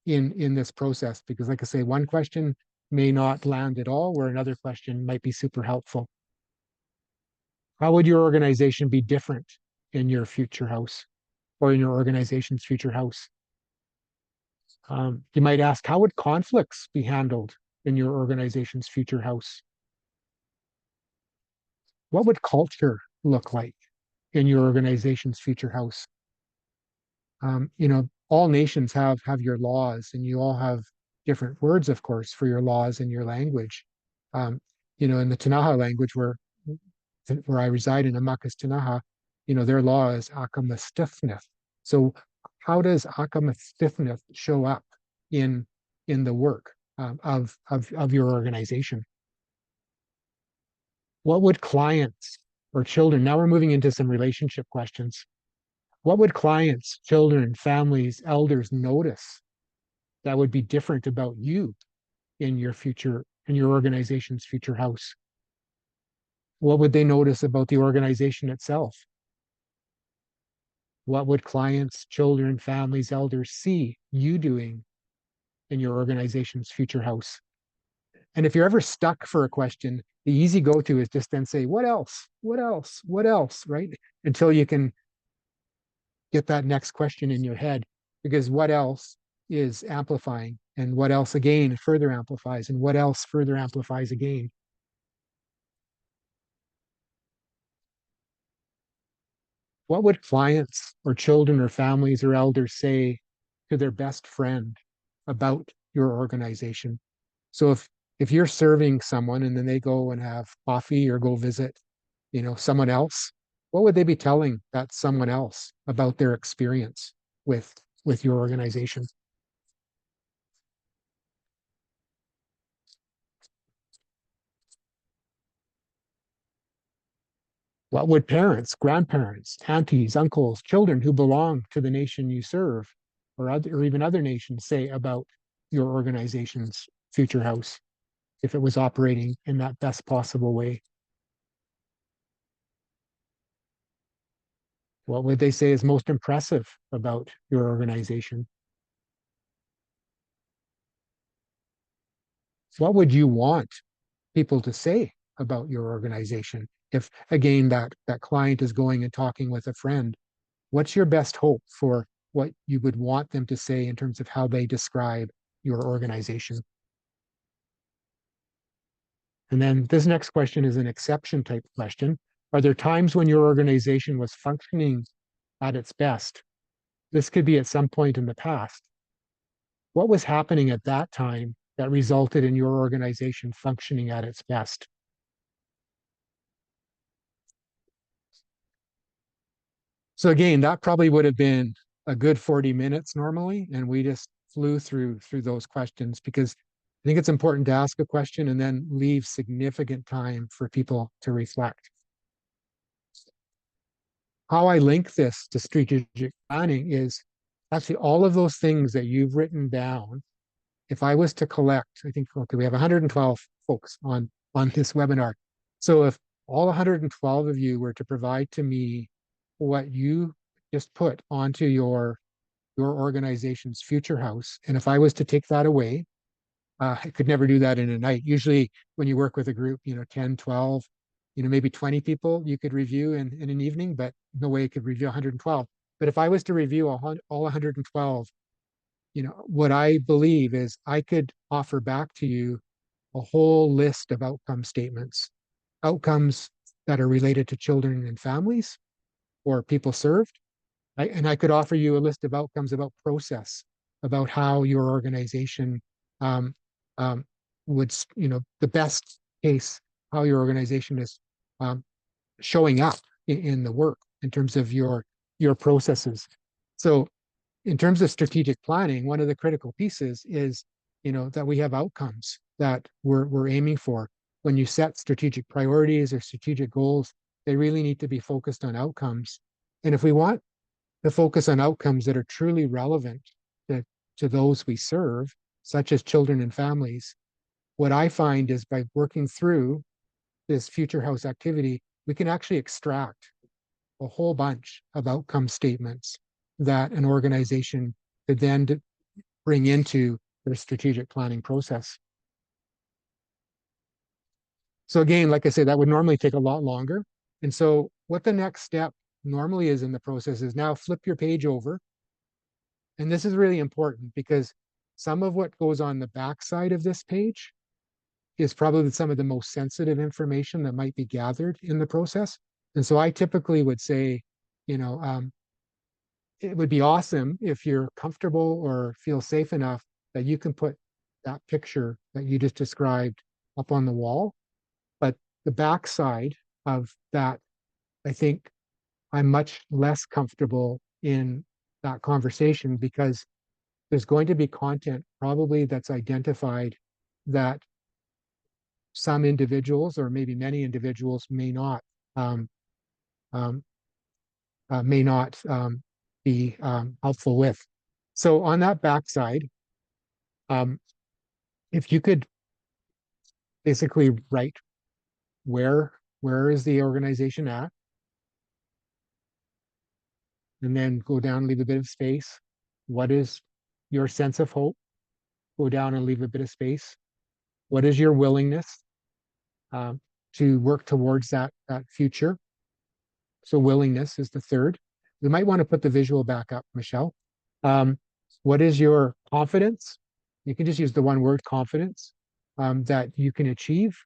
in this process. Because like I say, one question may not land at all, where another question might be super helpful. How would your organization be different in your future house or in your organization's future house? You might ask, how would conflicts be handled in your organization's future house? What would culture look like in your organization's future house? All nations have your laws, and you all have different words, of course, for your laws and your language. In the Tanaha language, where I reside in Amakas Tanaha, their law is Akamastifnith. So how does Akamastifnith show up in the work of your organization? What would clients or children, now we're moving into some relationship questions. What would clients, children, families, elders notice that would be different about you in your organization's future house? What would they notice about the organization itself? What would clients, children, families, elders see you doing in your organization's future house? And if you're ever stuck for a question, the easy go-to is just then say, what else? What else? What else? Right? Until you can get that next question in your head, because what else is amplifying, and what else again further amplifies, and what else further amplifies again. What would clients or children or families or elders say to their best friend about your organization? So if you're serving someone and then they go and have coffee or go visit, someone else, what would they be telling that someone else about their experience with your organization? What would parents, grandparents, aunties, uncles, children who belong to the nation you serve, or even other nations say about your organization's future house if it was operating in that best possible way? What would they say is most impressive about your organization? What would you want people to say about your organization? If again that client is going and talking with a friend, what's your best hope for what you would want them to say in terms of how they describe your organization? And then this next question is an exception type question. Are there times when your organization was functioning at its best? This could be at some point in the past. What was happening at that time that resulted in your organization functioning at its best? So again, that probably would have been a good 40 minutes normally, and we just flew through those questions because I think it's important to ask a question and then leave significant time for people to reflect. How I link this to strategic planning is actually all of those things that you've written down. If I was to collect, I think, okay, we have 112 folks on this webinar. So if all 112 of you were to provide to me what you just put onto your organization's future house, and if I was to take that away, I could never do that in a night. Usually when you work with a group, 10, 12, maybe 20 people you could review in an evening, but no way you could review 112. But if I was to review all 112, what I believe is I could offer back to you a whole list of outcome statements, outcomes that are related to children and families or people served. And I could offer you a list of outcomes about process, about how your organization um, um, would, the best case, how your organization is um, showing up in the work in terms of your processes. So in terms of strategic planning, one of the critical pieces is, that we have outcomes that we're aiming for. When you set strategic priorities or strategic goals, they really need to be focused on outcomes. And if we want to focus on outcomes that are truly relevant to, to those we serve, such as children and families, what I find is by working through this future house activity, we can actually extract a whole bunch of outcome statements that an organization could then bring into their strategic planning process. So again, like I said, that would normally take a lot longer. And so what the next step normally is in the process is now flip your page over. And this is really important because some of what goes on the backside of this page is probably some of the most sensitive information that might be gathered in the process. And so I typically would say, you know, um, it would be awesome if you're comfortable or feel safe enough that you can put that picture that you just described up on the wall. But the backside of that, I think I'm much less comfortable in that conversation because there's going to be content probably that's identified that some individuals or maybe many individuals um, um, may not be helpful with. So on that backside, um, if you could basically write where is the organization at, and then go down, leave a bit of space. What is your sense of hope? Go down and leave a bit of space. What is your willingness um, to work towards that future? So willingness is the third. We might want to put the visual back up, Michelle. Um, what is your confidence? You can just use the one word confidence that you can achieve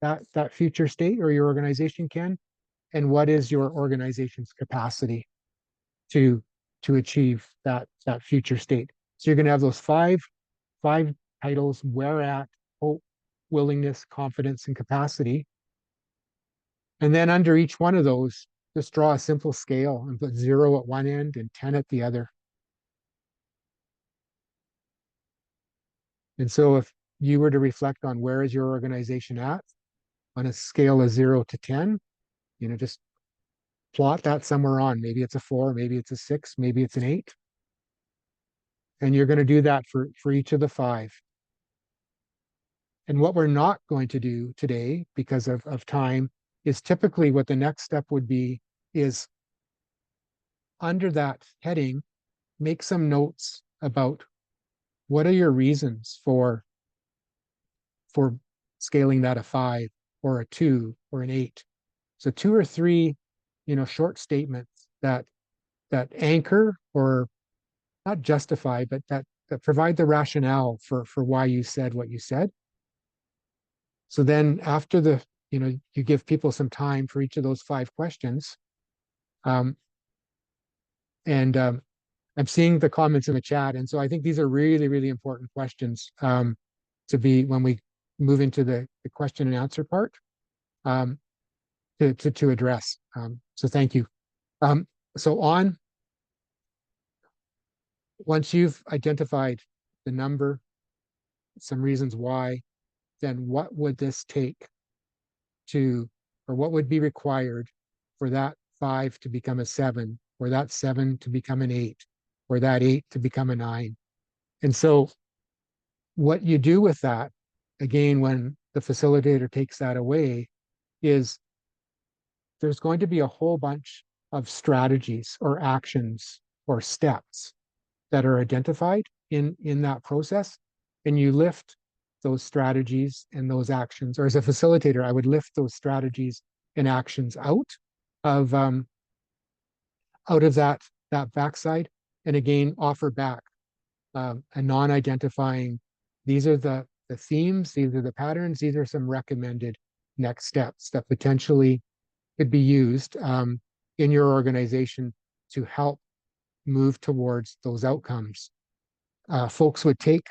that future state or your organization can. And what is your organization's capacity to achieve that future state? So you're going to have those five titles: where at, hope, willingness, confidence, and capacity. And then under each one of those, just draw a simple scale and put 0 at one end and 10 at the other. And so if you were to reflect on where is your organization at on a scale of 0 to 10, just plot that somewhere on. Maybe it's a 4, maybe it's a 6, maybe it's an 8. And you're going to do that for each of the 5. And what we're not going to do today, because of time, is typically what the next step would be is under that heading, make some notes about what are your reasons for scaling that a 5 or a 2 or an 8. So 2 or 3, short statements that anchor or not justify, but that provide the rationale for why you said what you said. So then after you give people some time for each of those 5 questions. And I'm seeing the comments in the chat. And so I think these are really, really important questions to be when we move into the question and answer part um, to address. So thank you. So once you've identified the number, some reasons why, then what would this take or what would be required for that 5 to become a 7, or that 7 to become an 8, or that 8 to become a 9? And so what you do with that, again, when the facilitator takes that away, is there's going to be a whole bunch of strategies or actions or steps that are identified in that process. And you lift those strategies and those actions, or as a facilitator, I would lift those strategies and actions of that backside, and again offer back a non-identifying. These are the themes, these are the patterns, these are some recommended next steps that potentially could be used in your organization to help move towards those outcomes. Folks would take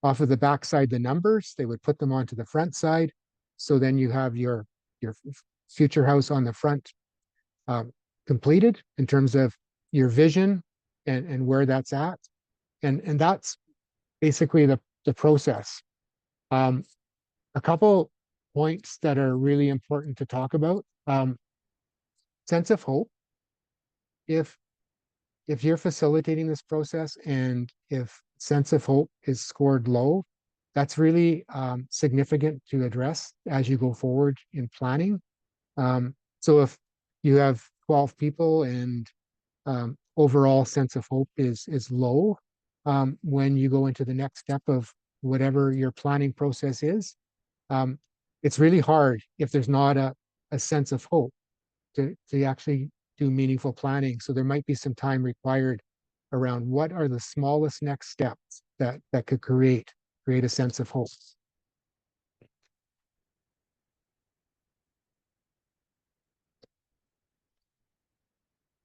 off of the backside the numbers, they would put them onto the front side. So then you have your future house on the front completed in terms of your vision and where that's at. And that's basically the process. A couple points that are really important to talk about. Sense of hope. If you're facilitating this process and if sense of hope is scored low, that's really significant to address as you go forward in planning. So if you have 12 people and overall sense of hope is low, when you go into the next step of whatever your planning process is, it's really hard if there's not a sense of hope to actually do meaningful planning. So there might be some time required around what are the smallest next steps that could create a sense of hope.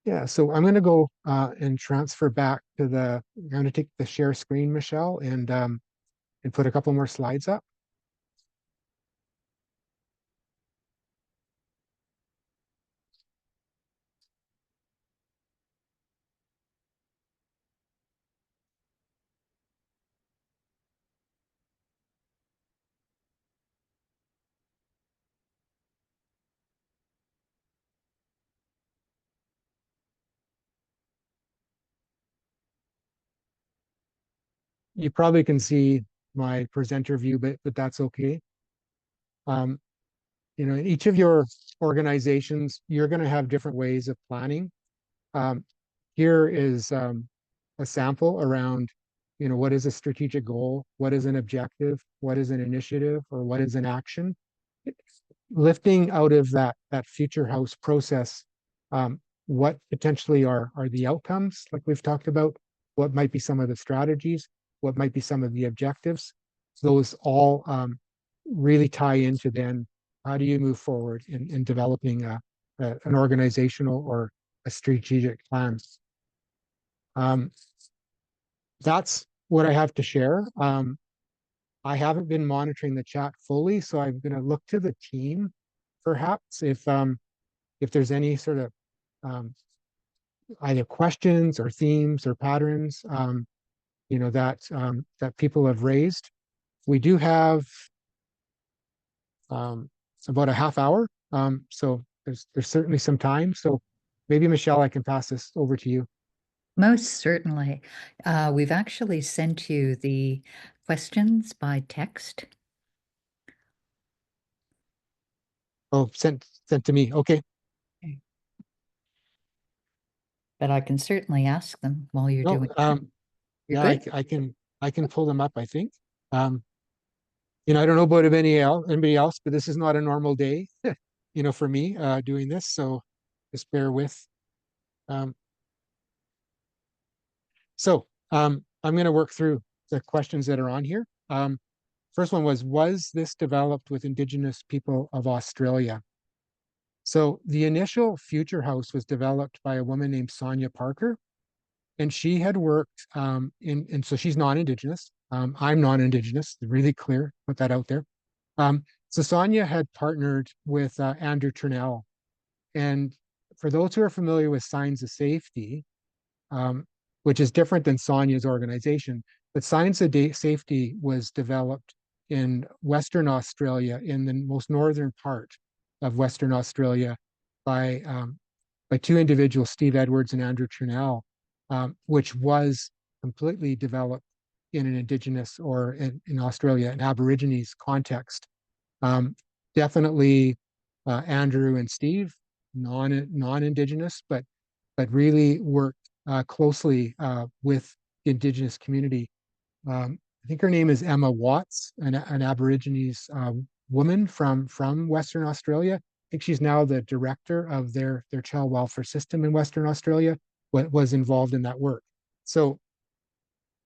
Yeah, so I'm going to go and transfer back to I'm going to take the share screen, Michelle, and put a couple more slides up. You probably can see my presenter view, but that's okay. Um, in each of your organizations, you're going to have different ways of planning. Um, Here is a sample around, what is a strategic goal? What is an objective? What is an initiative? Or what is an action? Lifting out of that future house process, what potentially are the outcomes, like we've talked about? What might be some of the strategies? What might be some of the objectives? Those all really tie into then how do you move forward in developing an organizational or a strategic plan. That's what I have to share. I haven't been monitoring the chat fully, so I'm going to look to the team, perhaps, if there's any sort of either questions or themes or patterns, that people have raised. We do have about a half hour, so there's certainly some time. So maybe Michelle, I can pass this over to you. Most certainly. We've actually sent you the questions by text. Oh, sent to me. Okay. But I can certainly ask them while you're No, doing that. You're yeah, good? I can pull them up, I think. Um, I don't know about anybody else, but this is not a normal day, for me, doing this. So just bear with. Um, I'm going to work through the questions that are on here. First one was this developed with Indigenous people of Australia? So the initial Future House was developed by a woman named Sonia Parker, and she had worked and so she's non-Indigenous. I'm non-Indigenous, really clear, put that out there. So Sonia had partnered with Andrew Turnell. And for those who are familiar with Signs of Safety, um, which is different than Sonia's organization, but Signs of Safety was developed in Western Australia, in the most northern part of Western Australia, by by two individuals, Steve Edwards and Andrew Turnell, which was completely developed in an Indigenous, or in Australia, an Aborigines context. Um, Definitely Andrew and Steve, non-Indigenous, but really worked closely with the Indigenous community. I think her name is Emma Watts, an Aborigines woman from Western Australia. I think she's now the director of their child welfare system in Western Australia. What was involved in that work? So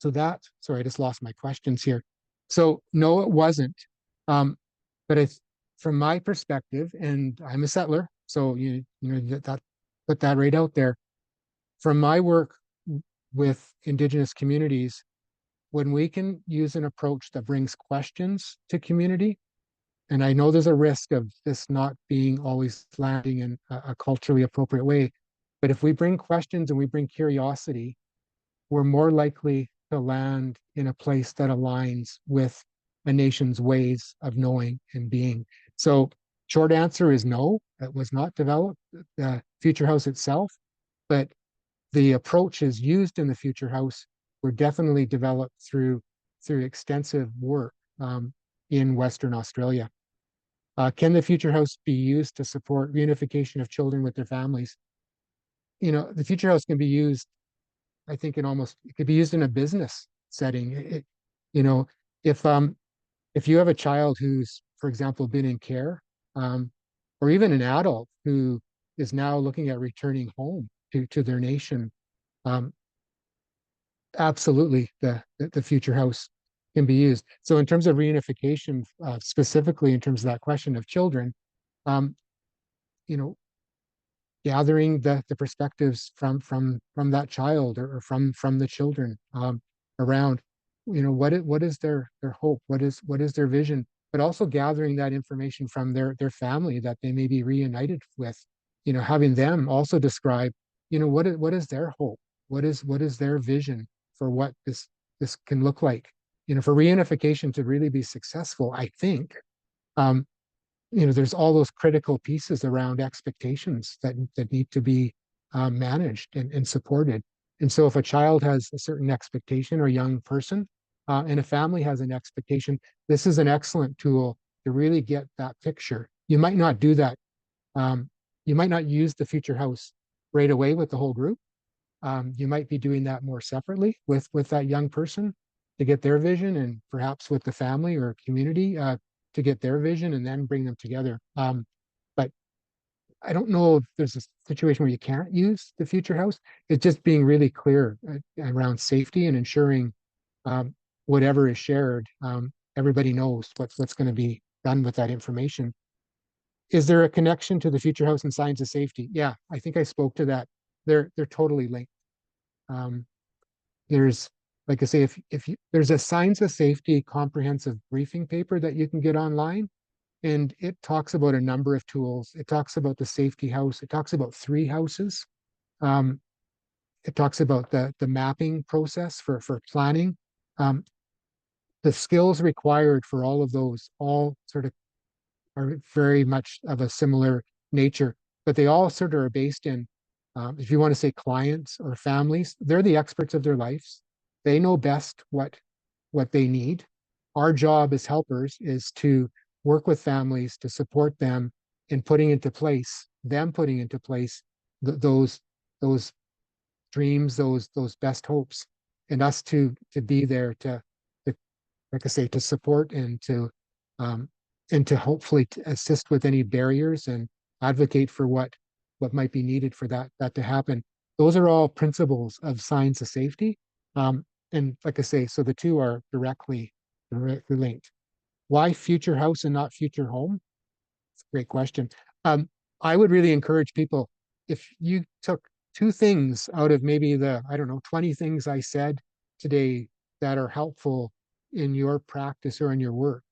sorry, I just lost my questions here. So no, it wasn't. Um, but from my perspective, and I'm a settler, so that put that right out there. From my work with Indigenous communities, when we can use an approach that brings questions to community, and I know there's a risk of this not being always landing in a culturally appropriate way, but if we bring questions and we bring curiosity, we're more likely to land in a place that aligns with a nation's ways of knowing and being. So, short answer is no, it was not developed, the Future House itself, but the approaches used in the Future House were definitely developed through extensive work in Western Australia. Can the Future House be used to support reunification of children with their families? The Future House can be used, I think, it could be used in a business setting. You know, if if you have a child who's, for example, been in care, um, or even an adult who is now looking at returning home to their nation, um, absolutely the Future House can be used. So in terms of reunification, specifically in terms of that question of children, um, you know, gathering the perspectives from that child, or from the children around, what is their hope, what is their vision, but also gathering that information from their family that they may be reunited with, having them also describe, what is their hope, what is their vision for what this can look like, for reunification to really be successful. I think um, there's all those critical pieces around expectations that need to be managed and supported. And so if a child has a certain expectation, or a young person, and a family has an expectation, this is an excellent tool to really get that picture. You might not do that. You might not use the Future House right away with the whole group. You might be doing that more separately with that young person to get their vision, and perhaps with the family or community to get their vision, and then bring them together. But I don't know if there's a situation where you can't use the Future House. It's just being really clear around safety and ensuring whatever is shared, everybody knows what's going to be done with that information. Is there a connection to the Future House and Signs of Safety? Yeah, I think I spoke to that. They're totally linked. Um, there's, like I say, there's a Signs of Safety comprehensive briefing paper that you can get online, and it talks about a number of tools. It talks about the safety house. It talks about 3 houses. Um, it talks about the mapping process for planning. Um, the skills required for all of those all sort of are very much of a similar nature, but they all sort of are based in if you want to say clients or families, they're the experts of their lives. They know best what they need. Our job as helpers is to work with families to support them in putting into place, those those dreams, those best hopes, and us to be there to like I say, to support um, and to hopefully to assist with any barriers and advocate for what might be needed for that to happen. Those are all principles of signs of safety. And like I say, so the two are directly linked. Why future house and not future home? It's a great question. Um, I would really encourage people, if you took two things out of maybe I don't know, 20 things I said today that are helpful in your practice or in your work,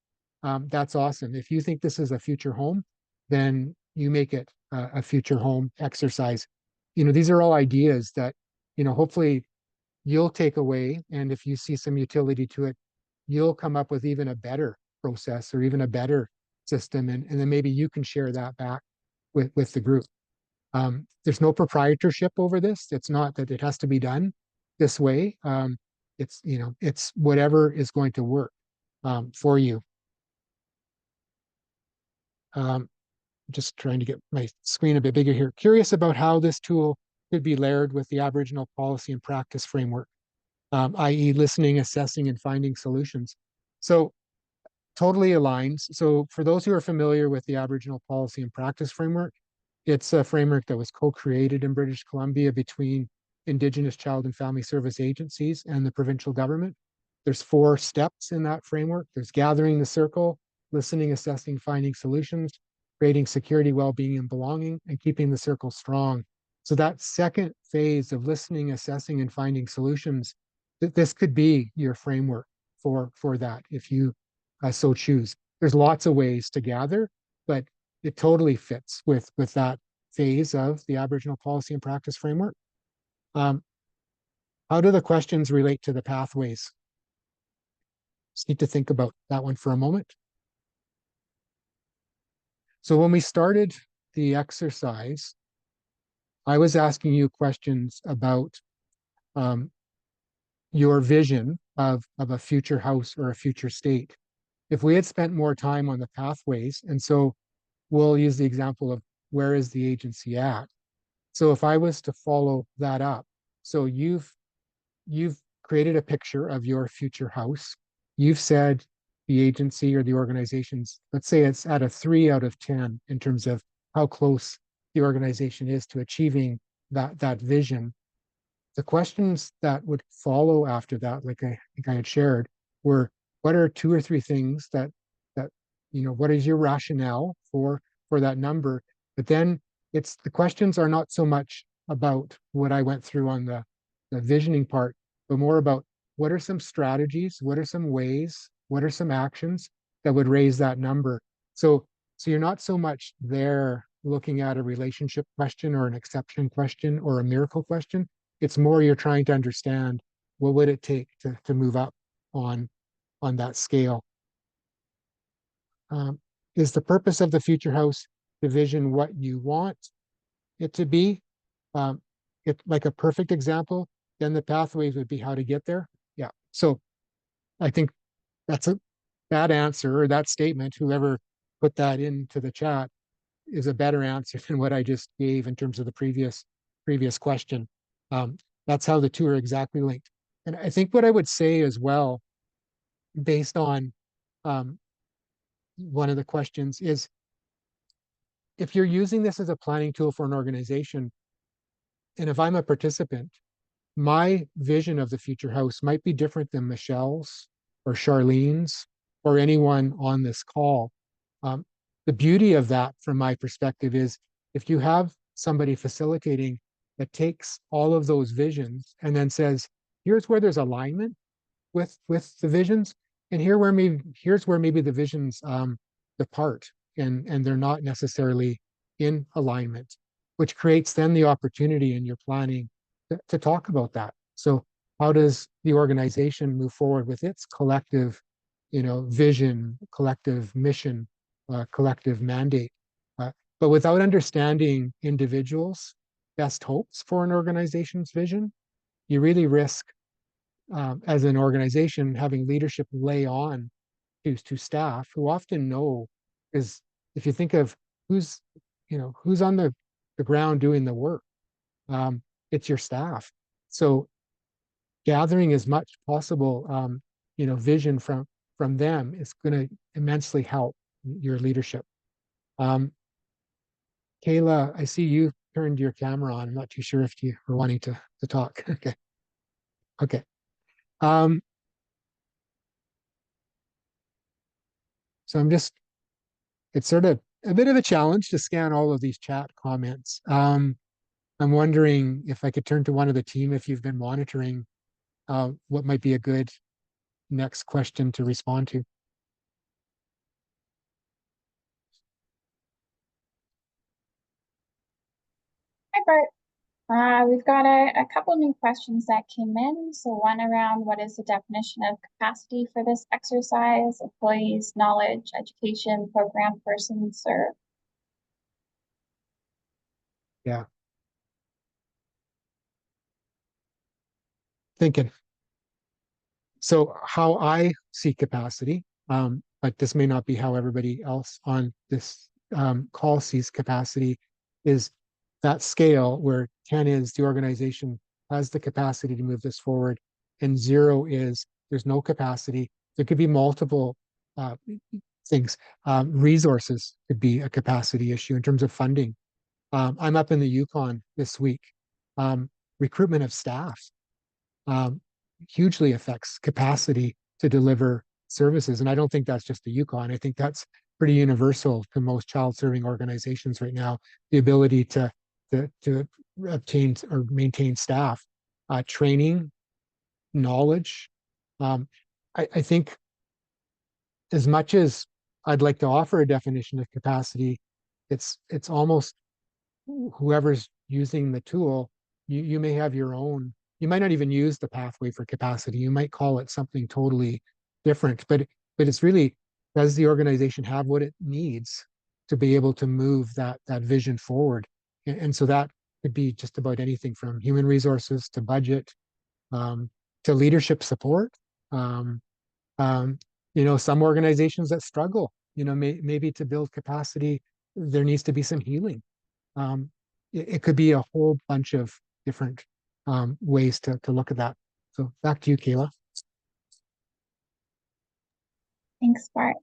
that's awesome. If you think this is a future home, then you make it a future home exercise. These are all ideas that, hopefully you'll take away. And if you see some utility to it, you'll come up with even a better process or even a better system. And then maybe you can share that back with the group. There's no proprietorship over this. It's not that it has to be done this way. It's whatever is going to work for you. Just trying to get my screen a bit bigger here. Curious about how this tool could be layered with the Aboriginal policy and practice framework, i.e. listening, assessing, and finding solutions. So totally aligns. So for those who are familiar with the Aboriginal policy and practice framework, it's a framework that was co-created in British Columbia between Indigenous Child and Family Service agencies and the provincial government. There's 4 steps in that framework. There's gathering the circle, listening, assessing, finding solutions, creating security, well-being, and belonging, and keeping the circle strong. So that second phase of listening, assessing, and finding solutions, this could be your framework for that if you so choose. There's lots of ways to gather, but it totally fits with that phase of the Aboriginal policy and practice framework. How do the questions relate to the pathways? Just need to think about that one for a moment. So when we started the exercise, I was asking you questions about your vision of a future house or a future state. If we had spent more time on the pathways, and so we'll use the example of where is the agency at? So if I was to follow that up, so you've created a picture of your future house. You've said the agency or the organization's, let's say it's at a 3 out of 10 in terms of how close the organization is to achieving that vision. The questions that would follow after that, like I think I had shared, were what are 2 or 3 things that what is your rationale for that number? But then the questions are not so much about what I went through on the visioning part, but more about what are some strategies, what are some ways, what are some actions that would raise that number. So you're not so much there looking at a relationship question or an exception question or a miracle question. It's more you're trying to understand what would it take to move up on that scale. Is the purpose of the future house division what you want it to be? Like a perfect example, then the pathways would be how to get there. Yeah. So I think that's that answer or that statement, whoever put that into the chat, is a better answer than what I just gave in terms of the previous question. That's how the two are exactly linked. And I think what I would say as well, based on one of the questions, is if you're using this as a planning tool for an organization, and if I'm a participant, my vision of the future house might be different than Michelle's or Charlene's or anyone on this call. The beauty of that, from my perspective, is if you have somebody facilitating that takes all of those visions and then says, here's where there's alignment with the visions, and here's where maybe the visions depart and they're not necessarily in alignment, which creates then the opportunity in your planning to talk about that. So how does the organization move forward with its collective, vision, collective mission, collective mandate? But without understanding individuals best hopes for an organization's vision, you really risk, as an organization, having leadership lay on to staff who often know, is if you think of who's, who's on the ground doing the work, um, it's your staff. So gathering as much possible, vision from them is going to immensely help your leadership. Um, Kayla, I see you turned your camera on. I'm not too sure if you were wanting to talk. Okay. Okay. Um, so it's sort of a bit of a challenge to scan all of these chat comments. I'm wondering if I could turn to one of the team, if you've been monitoring, what might be a good next question to respond to. Hi, Bert. We've got a couple new questions that came in. So one around what is the definition of capacity for this exercise? Employees, knowledge, education, program, person, serve. Yeah. Thinking. So how I see capacity, but this may not be how everybody else on this call sees capacity, is that scale where 10 is the organization has the capacity to move this forward, and 0 is there's no capacity. There could be multiple uh, things. Resources could be a capacity issue in terms of funding. I'm up in the Yukon this week. Um, Recruitment of staff um, hugely affects capacity to deliver services. And I don't think that's just the Yukon. I think that's pretty universal to most child serving organizations right now. The ability to obtain or maintain staff, training, knowledge. I think as much as I'd like to offer a definition of capacity, it's almost whoever's using the tool, you may have your own, you might not even use the pathway for capacity. You might call it something totally different, but it's really, does the organization have what it needs to be able to move that vision forward? And so that could be just about anything from human resources to budget, um, to leadership support. Um, um, some organizations that struggle, maybe to build capacity, there needs to be some healing. It could be a whole bunch of different ways to look at that. So back to you, Kayla. Thanks, Bart.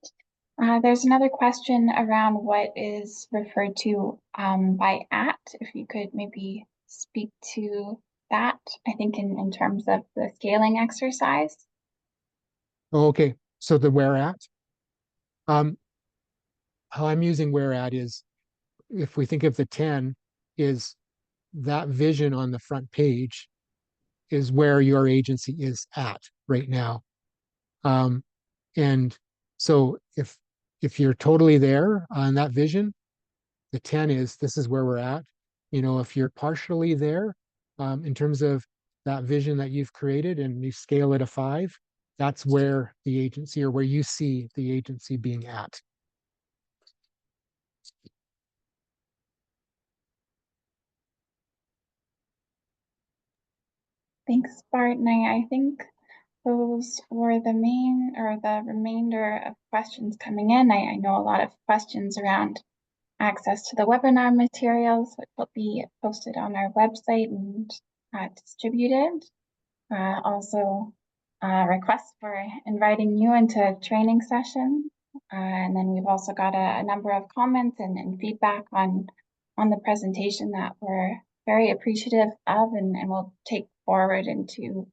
There's another question around what is referred to by at. If you could maybe speak to that, I think in terms of the scaling exercise. Okay, so the where at. Um, how I'm using where at is, if we think of the 10, is that vision on the front page is where your agency is at right now. Um, and so if you're totally there on that vision, the 10 is this is where we're at. If you're partially there, in terms of that vision that you've created and you scale it a 5, that's where the agency, or where you see the agency being at. Thanks, Bart. And I think those were the main or the remainder of questions coming in. I know a lot of questions around access to the webinar materials, which will be posted on our website and distributed. Also, requests for inviting you into a training session. And then we've also got a number of comments and feedback on the presentation that we're very appreciative of and will take forward into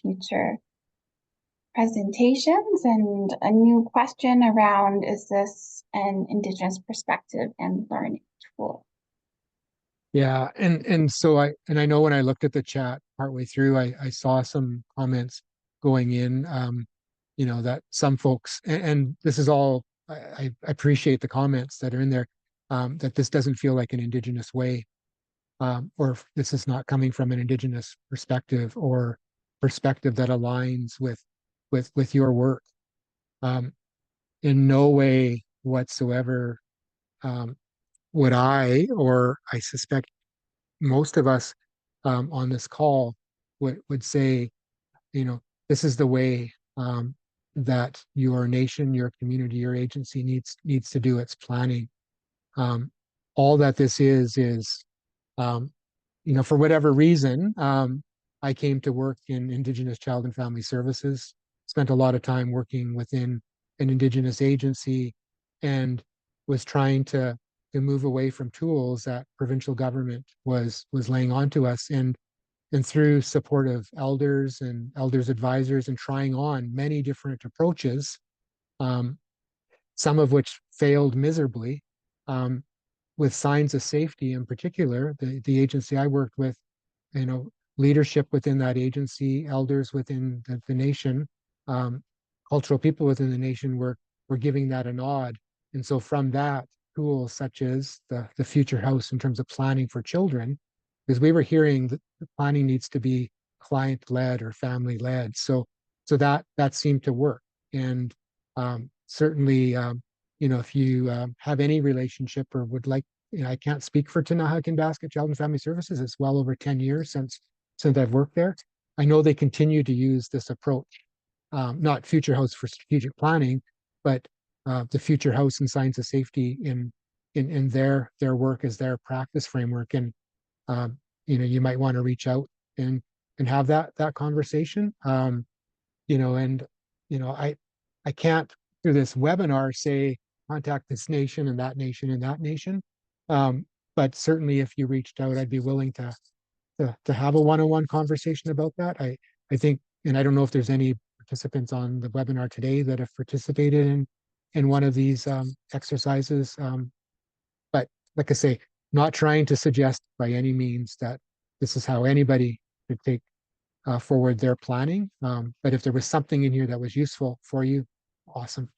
future presentations. And a new question around, is this an Indigenous perspective and learning tool? Yeah, and so I know when I looked at the chat partway through, I saw some comments going in, that some folks, and this is all, I appreciate the comments that are in there, that this doesn't feel like an Indigenous way, or if this is not coming from an Indigenous perspective or perspective that aligns with your work. In no way whatsoever would I, or I suspect most of us on this call would say, this is the way that your nation, your community, your agency needs to do its planning. All that this is, for whatever reason, I came to work in Indigenous Child and Family Services, spent a lot of time working within an Indigenous agency, and was trying to move away from tools that provincial government was laying onto us. And through support of elders and elders advisors and trying on many different approaches, um, some of which failed miserably, um, with signs of safety in particular, the agency I worked with, leadership within that agency, elders within the nation, um, cultural people within the nation were giving that a nod. And so from that, tools such as the future house in terms of planning for children, because we were hearing that the planning needs to be client-led or family-led. So that seemed to work. And certainly, if you have any relationship or would like, I can't speak for Tinahakin Basket Child and Family Services. It's well over 10 years since I've worked there. I know they continue to use this approach, not Future House for strategic planning, but the Future House and Signs of Safety in their work as their practice framework. And you might want to reach out and have that conversation. And I can't through this webinar say contact this nation and that nation and that nation. But certainly if you reached out, I'd be willing to have a one-on-one conversation about that. I think, and I don't know if there's any participants on the webinar today that have participated in one of these exercises. But like I say, not trying to suggest by any means that this is how anybody should take forward their planning. But if there was something in here that was useful for you, awesome.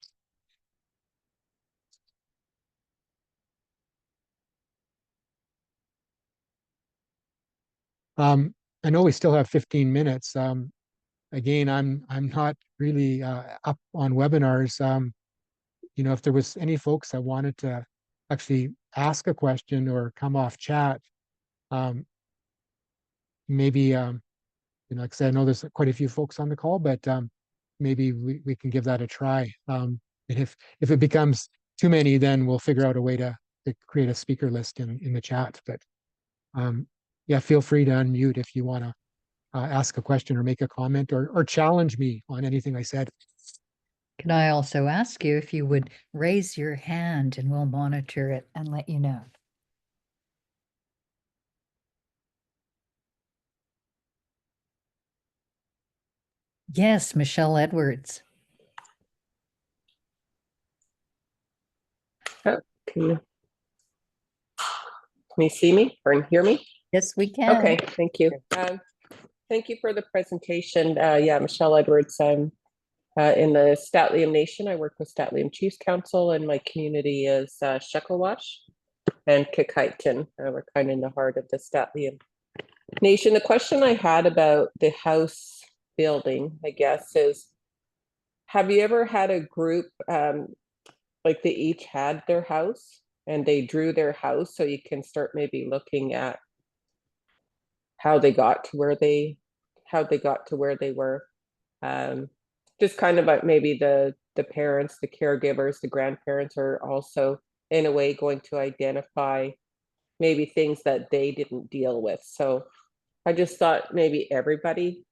I know we still have 15 minutes. Again, I'm not really up on webinars. If there was any folks that wanted to actually ask a question or come off chat, maybe like I said, I know there's quite a few folks on the call, but maybe we can give that a try. And if it becomes too many, then we'll figure out a way to create a speaker list in the chat. But yeah, feel free to unmute if you want to ask a question or make a comment or challenge me on anything I said. Can I also ask you if you would raise your hand and we'll monitor it and let you know? Yes, Michelle Edwards. Oh, can you see me or hear me? Yes, we can. Okay, thank you. Thank you for the presentation. Yeah, Michelle Edwards. I'm in the Statliam Nation. I work with Statliam Chiefs Council, and my community is Shekelwash and Kikaitan. We're kind of in the heart of the Statliam Nation. The question I had about the house building, I guess, is have you ever had a group like they each had their house and they drew their house, so you can start maybe looking at how they got to where they were. Just kind of about maybe the parents, the caregivers, the grandparents are also in a way going to identify maybe things that they didn't deal with. So I just thought maybe everybody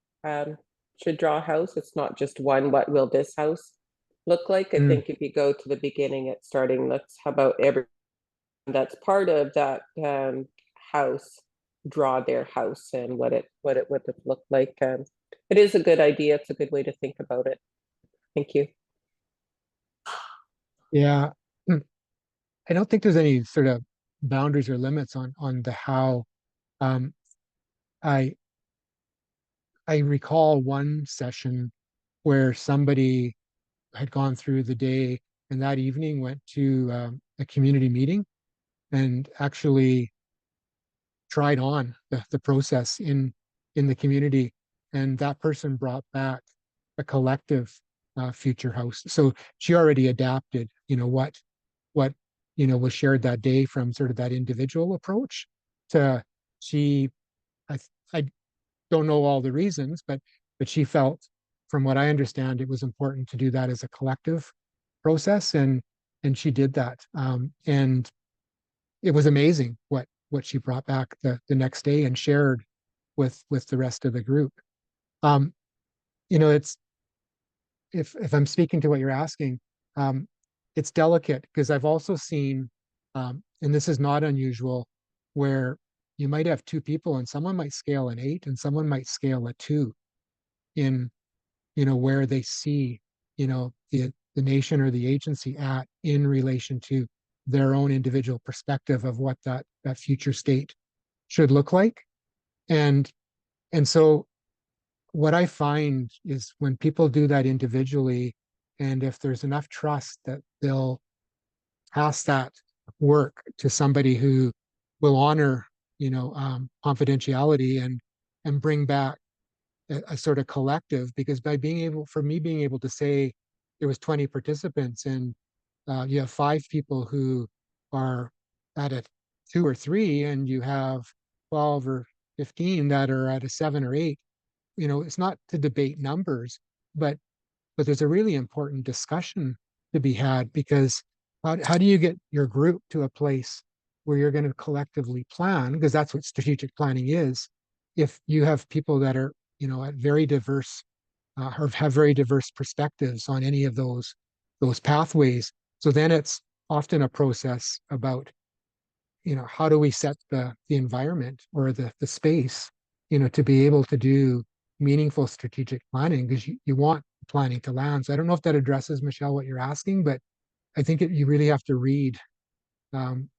should draw a house. It's not just one, what will this house look like? I think if you go to the beginning at starting, how about every that's part of that house draw their house and what it would look like. It is a good idea. It's a good way to think about it. Thank you. Yeah, I don't think there's any sort of boundaries or limits on the how. I recall one session where somebody had gone through the day and that evening went to a community meeting and actually tried on the process in the community, and that person brought back a collective future house. So she already adapted, what was shared that day from sort of that individual approach to she, I don't know all the reasons, but she felt, from what I understand, it was important to do that as a collective process, and she did that. And it was amazing what she brought back the next day and shared with the rest of the group. Um, it's, if I'm speaking to what you're asking, um, it's delicate because I've also seen, and this is not unusual, where you might have two people and someone might scale an 8 and someone might scale a 2 in, where they see, the nation or the agency at in relation to their own individual perspective of what that future state should look like. And so what I find is when people do that individually, and if there's enough trust that they'll pass that work to somebody who will honor, confidentiality and bring back a sort of collective, because by being able to say there was 20 participants and you have 5 people who are at a 2 or 3, and you have 12 or 15 that are at a 7 or 8, it's not to debate numbers, but there's a really important discussion to be had, because how do you get your group to a place where you're going to collectively plan, because that's what strategic planning is, if you have people that are, at very diverse or have very diverse perspectives on any of those pathways. So then it's often a process about, how do we set the environment or the space, to be able to do meaningful strategic planning, because you want planning to land. So I don't know if that addresses, Michelle, what you're asking, but I think you really have to read, um,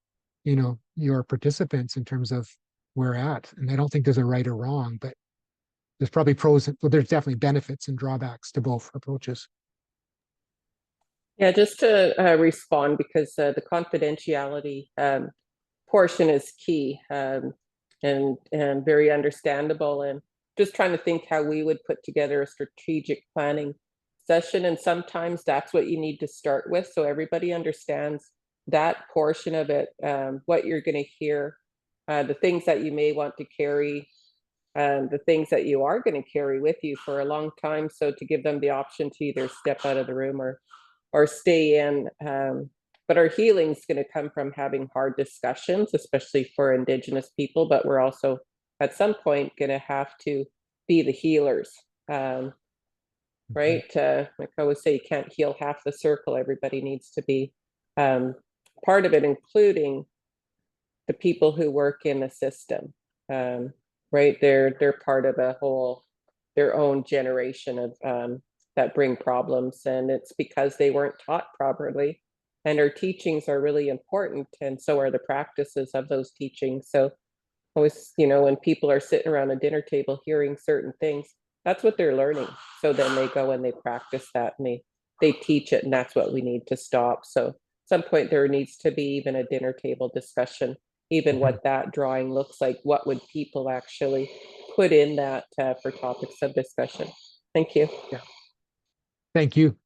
your participants in terms of where at. And I don't think there's a right or wrong, but there's probably pros, well, there's definitely benefits and drawbacks to both approaches. Yeah, just to respond, because the confidentiality portion is key, and very understandable. And just trying to think how we would put together a strategic planning session. And sometimes that's what you need to start with, so everybody understands that portion of it, what you're going to hear, the things that you may want to carry, the things that you are going to carry with you for a long time. So to give them the option to either step out of the room or stay in. But our healing is going to come from having hard discussions, especially for Indigenous people. But we're also at some point going to have to be the healers, right? Like I always say, you can't heal half the circle. Everybody needs to be part of it, including the people who work in the system. Right? They're part of a whole, their own generation of that bring problems, and it's because they weren't taught properly. And our teachings are really important, and so are the practices of those teachings. So always, when people are sitting around a dinner table hearing certain things, that's what they're learning. So then they go and they practice that, and they teach it, and that's what we need to stop. So at some point there needs to be even a dinner table discussion, even what that drawing looks like. What would people actually put in that for topics of discussion? Thank you. Yeah. Thank you.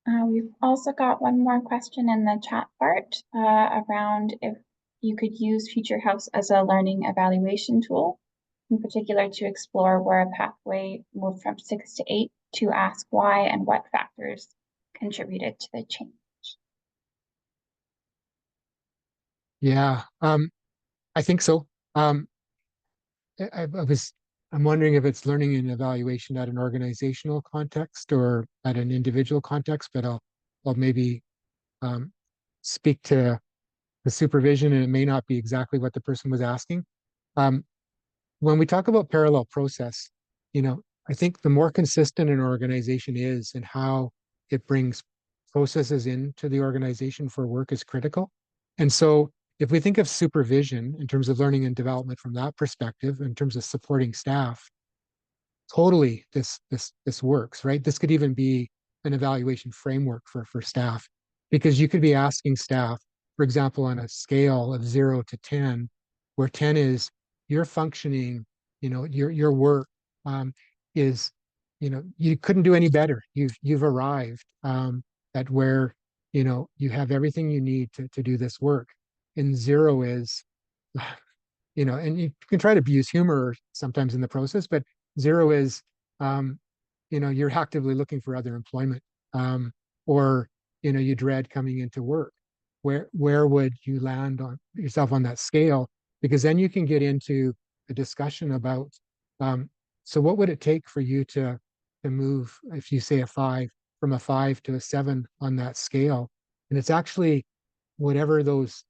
We've also got one more question in the chat part around if you could use Future House as a learning evaluation tool, in particular to explore where a pathway moved from 6 to 8, to ask why and what factors contributed to the change. Yeah, I think so. I'm wondering if it's learning and evaluation at an organizational context or at an individual context, but I'll maybe speak to the supervision, and it may not be exactly what the person was asking. When we talk about parallel process, I think the more consistent an organization is and how it brings processes into the organization for work is critical. And so if we think of supervision in terms of learning and development from that perspective, in terms of supporting staff, totally this works, right? This could even be an evaluation framework for staff, because you could be asking staff, for example, on a scale of 0 to 10, where 10 is you're functioning, your work is, you couldn't do any better. You've arrived at where you have everything you need to do this work. And 0 is, and you can try to use humor sometimes in the process, but 0 is, um, you're actively looking for other employment, or, you dread coming into work. Where would you land on yourself on that scale? Because then you can get into a discussion about, so what would it take for you to move, if you say a 5, from a 5 to a 7 on that scale? And it's actually whatever those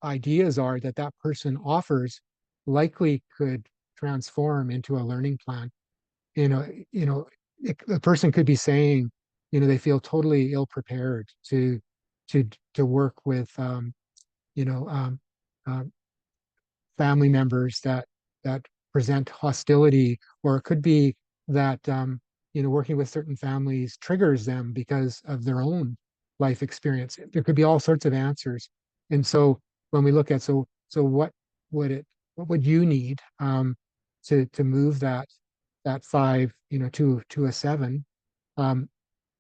ideas are that that person offers likely could transform into a learning plan. The person could be saying, they feel totally ill prepared to to work with, you know, um, um, family members that present hostility, or it could be that, working with certain families triggers them because of their own life experience. There could be all sorts of answers. And so when we look at, so would it what would you need, to move that 5, to a 7? um,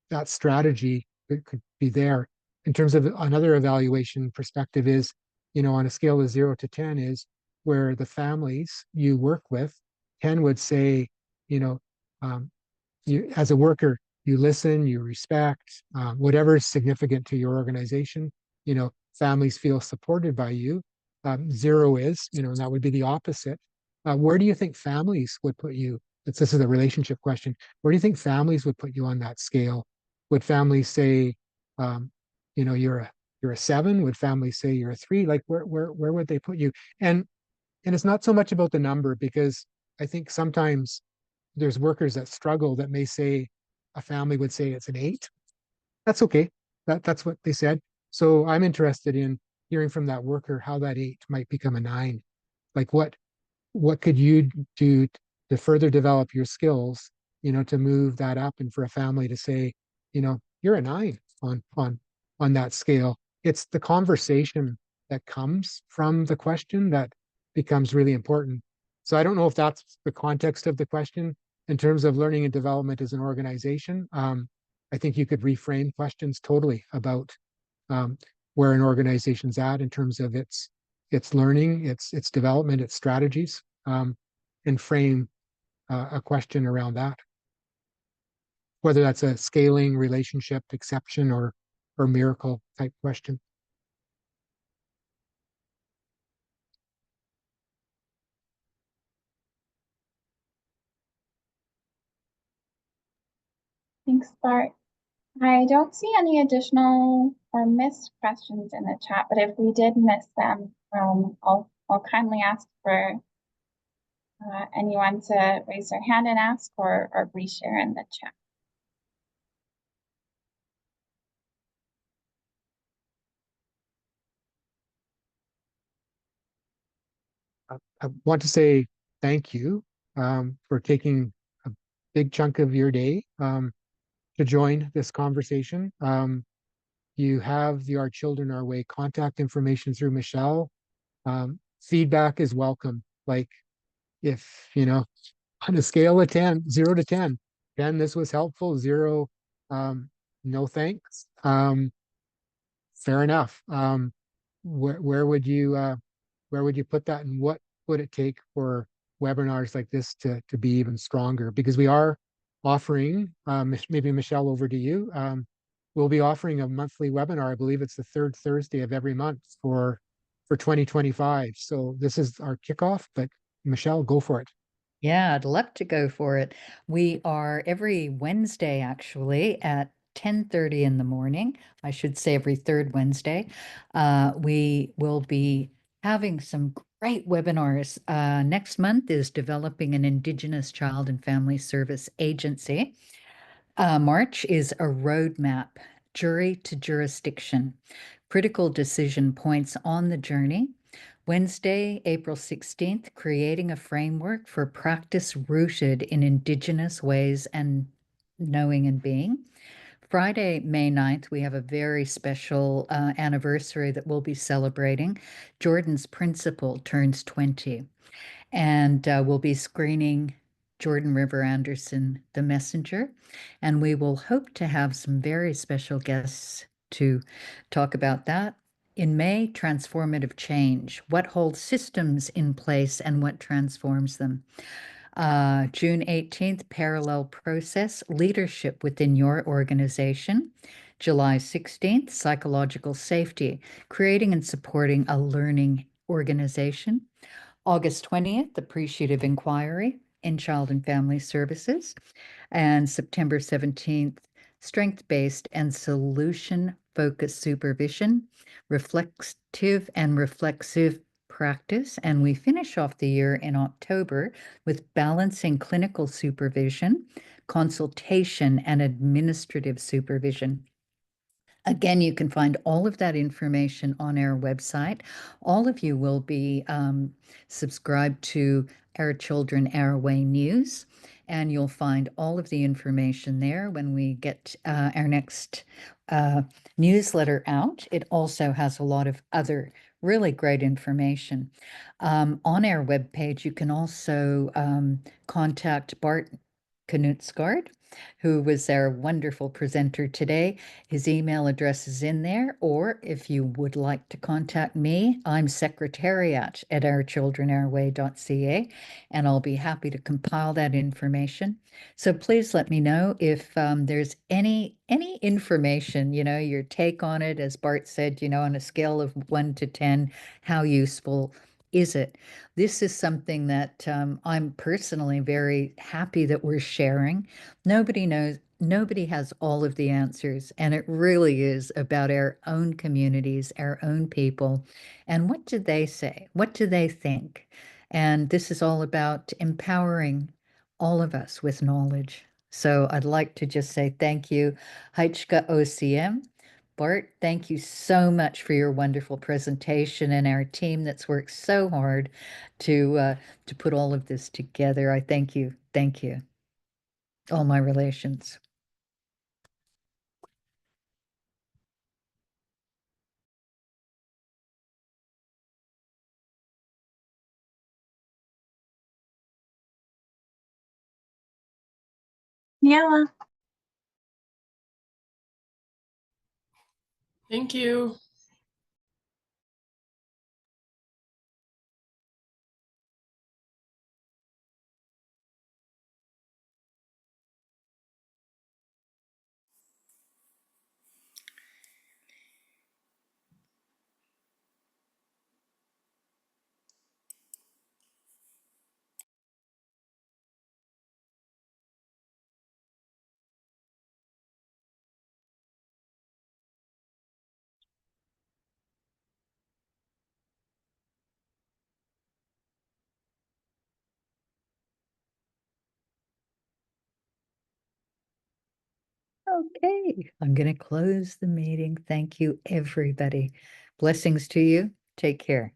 that strategy could be there. In terms of another evaluation perspective is, on a scale of 0 to 10, is where the families you work with, 10 would say, you know, um, you, as a worker, you listen, you respect, whatever is significant to your organization. Families feel supported by you. 0 is, and that would be the opposite. Where do you think families would put you? This is a relationship question. Where do you think families would put you on that scale? Would families say, um, you're a 7? Would families say you're a 3? Like, where would they put you? And it's not so much about the number, because I think sometimes there's workers that struggle that may say, a family would say it's an 8. That's okay. That's what they said. So I'm interested in hearing from that worker how that 8 might become a 9. Like, what could you do to further develop your skills, to move that up, and for a family to say, you're a 9 on that scale. It's the conversation that comes from the question that becomes really important. So I don't know if that's the context of the question in terms of learning and development as an organization. I think you could reframe questions totally about, um, where an organization's at in terms of its learning, its development, its strategies, and frame a question around that, whether that's a scaling, relationship, exception, or miracle type question. Thanks, Bart. I don't see any additional or missed questions in the chat, but if we did miss them, I'll kindly ask for anyone to raise their hand and ask, or reshare in the chat. I want to say thank you, for taking a big chunk of your day, to join this conversation. You have the Our Children Our Way contact information through Michelle. Feedback is welcome. Like, if, on a scale of 10, 0 to 10, 10, this was helpful, 0, no thanks. Fair enough. Where would you put that, and what would it take for webinars like this to be even stronger? Because we are offering, maybe Michelle, over to you. We'll be offering a monthly webinar. I believe it's the 3rd Thursday of every month for 2025. So this is our kickoff, but Michelle, go for it. Yeah, I'd love to go for it. We are every Wednesday, actually, at 10:30 in the morning. I should say every third Wednesday. We will be having some great webinars. Next month is developing an Indigenous Child and Family Service Agency. March is a roadmap, jury to jurisdiction, critical decision points on the journey. Wednesday, April 16th, creating a framework for practice rooted in Indigenous ways and knowing and being. Friday, May 9th, we have a very special anniversary that we'll be celebrating. Jordan's Principle turns 20, and we'll be screening Jordan River Anderson, The Messenger, and we will hope to have some very special guests to talk about that. In May, transformative change. What holds systems in place and what transforms them? June 18th, parallel process, leadership within your organization. July 16th, psychological safety, creating and supporting a learning organization. August 20th, appreciative inquiry in child and family services. And September 17th, strength-based and solution-focused supervision, reflective and reflexive practice. And we finish off the year in October with balancing clinical supervision, consultation, and administrative supervision. Again, you can find all of that information on our website. All of you will be subscribed to Our Children Our Way news, and you'll find all of the information there when we get our next newsletter out. It also has a lot of other really great information. On our webpage, you can also contact Bart Knutsgaard, who was our wonderful presenter today. His email address is in there, or if you would like to contact me, I'm secretariat at ourchildrenourway.ca, and I'll be happy to compile that information. So please let me know if there's any information, your take on it, as Bart said, on a scale of 1 to 10, how useful is it? This is something that I'm personally very happy that we're sharing. Nobody knows, nobody has all of the answers, and it really is about our own communities, our own people, and what do they say? What do they think? And this is all about empowering all of us with knowledge. So I'd like to just say thank you, Heichka OCM. Bart, thank you so much for your wonderful presentation and our team that's worked so hard to put all of this together. I thank you. Thank you. All my relations. Yeah. Thank you. Okay, I'm going to close the meeting. Thank you, everybody. Blessings to you. Take care.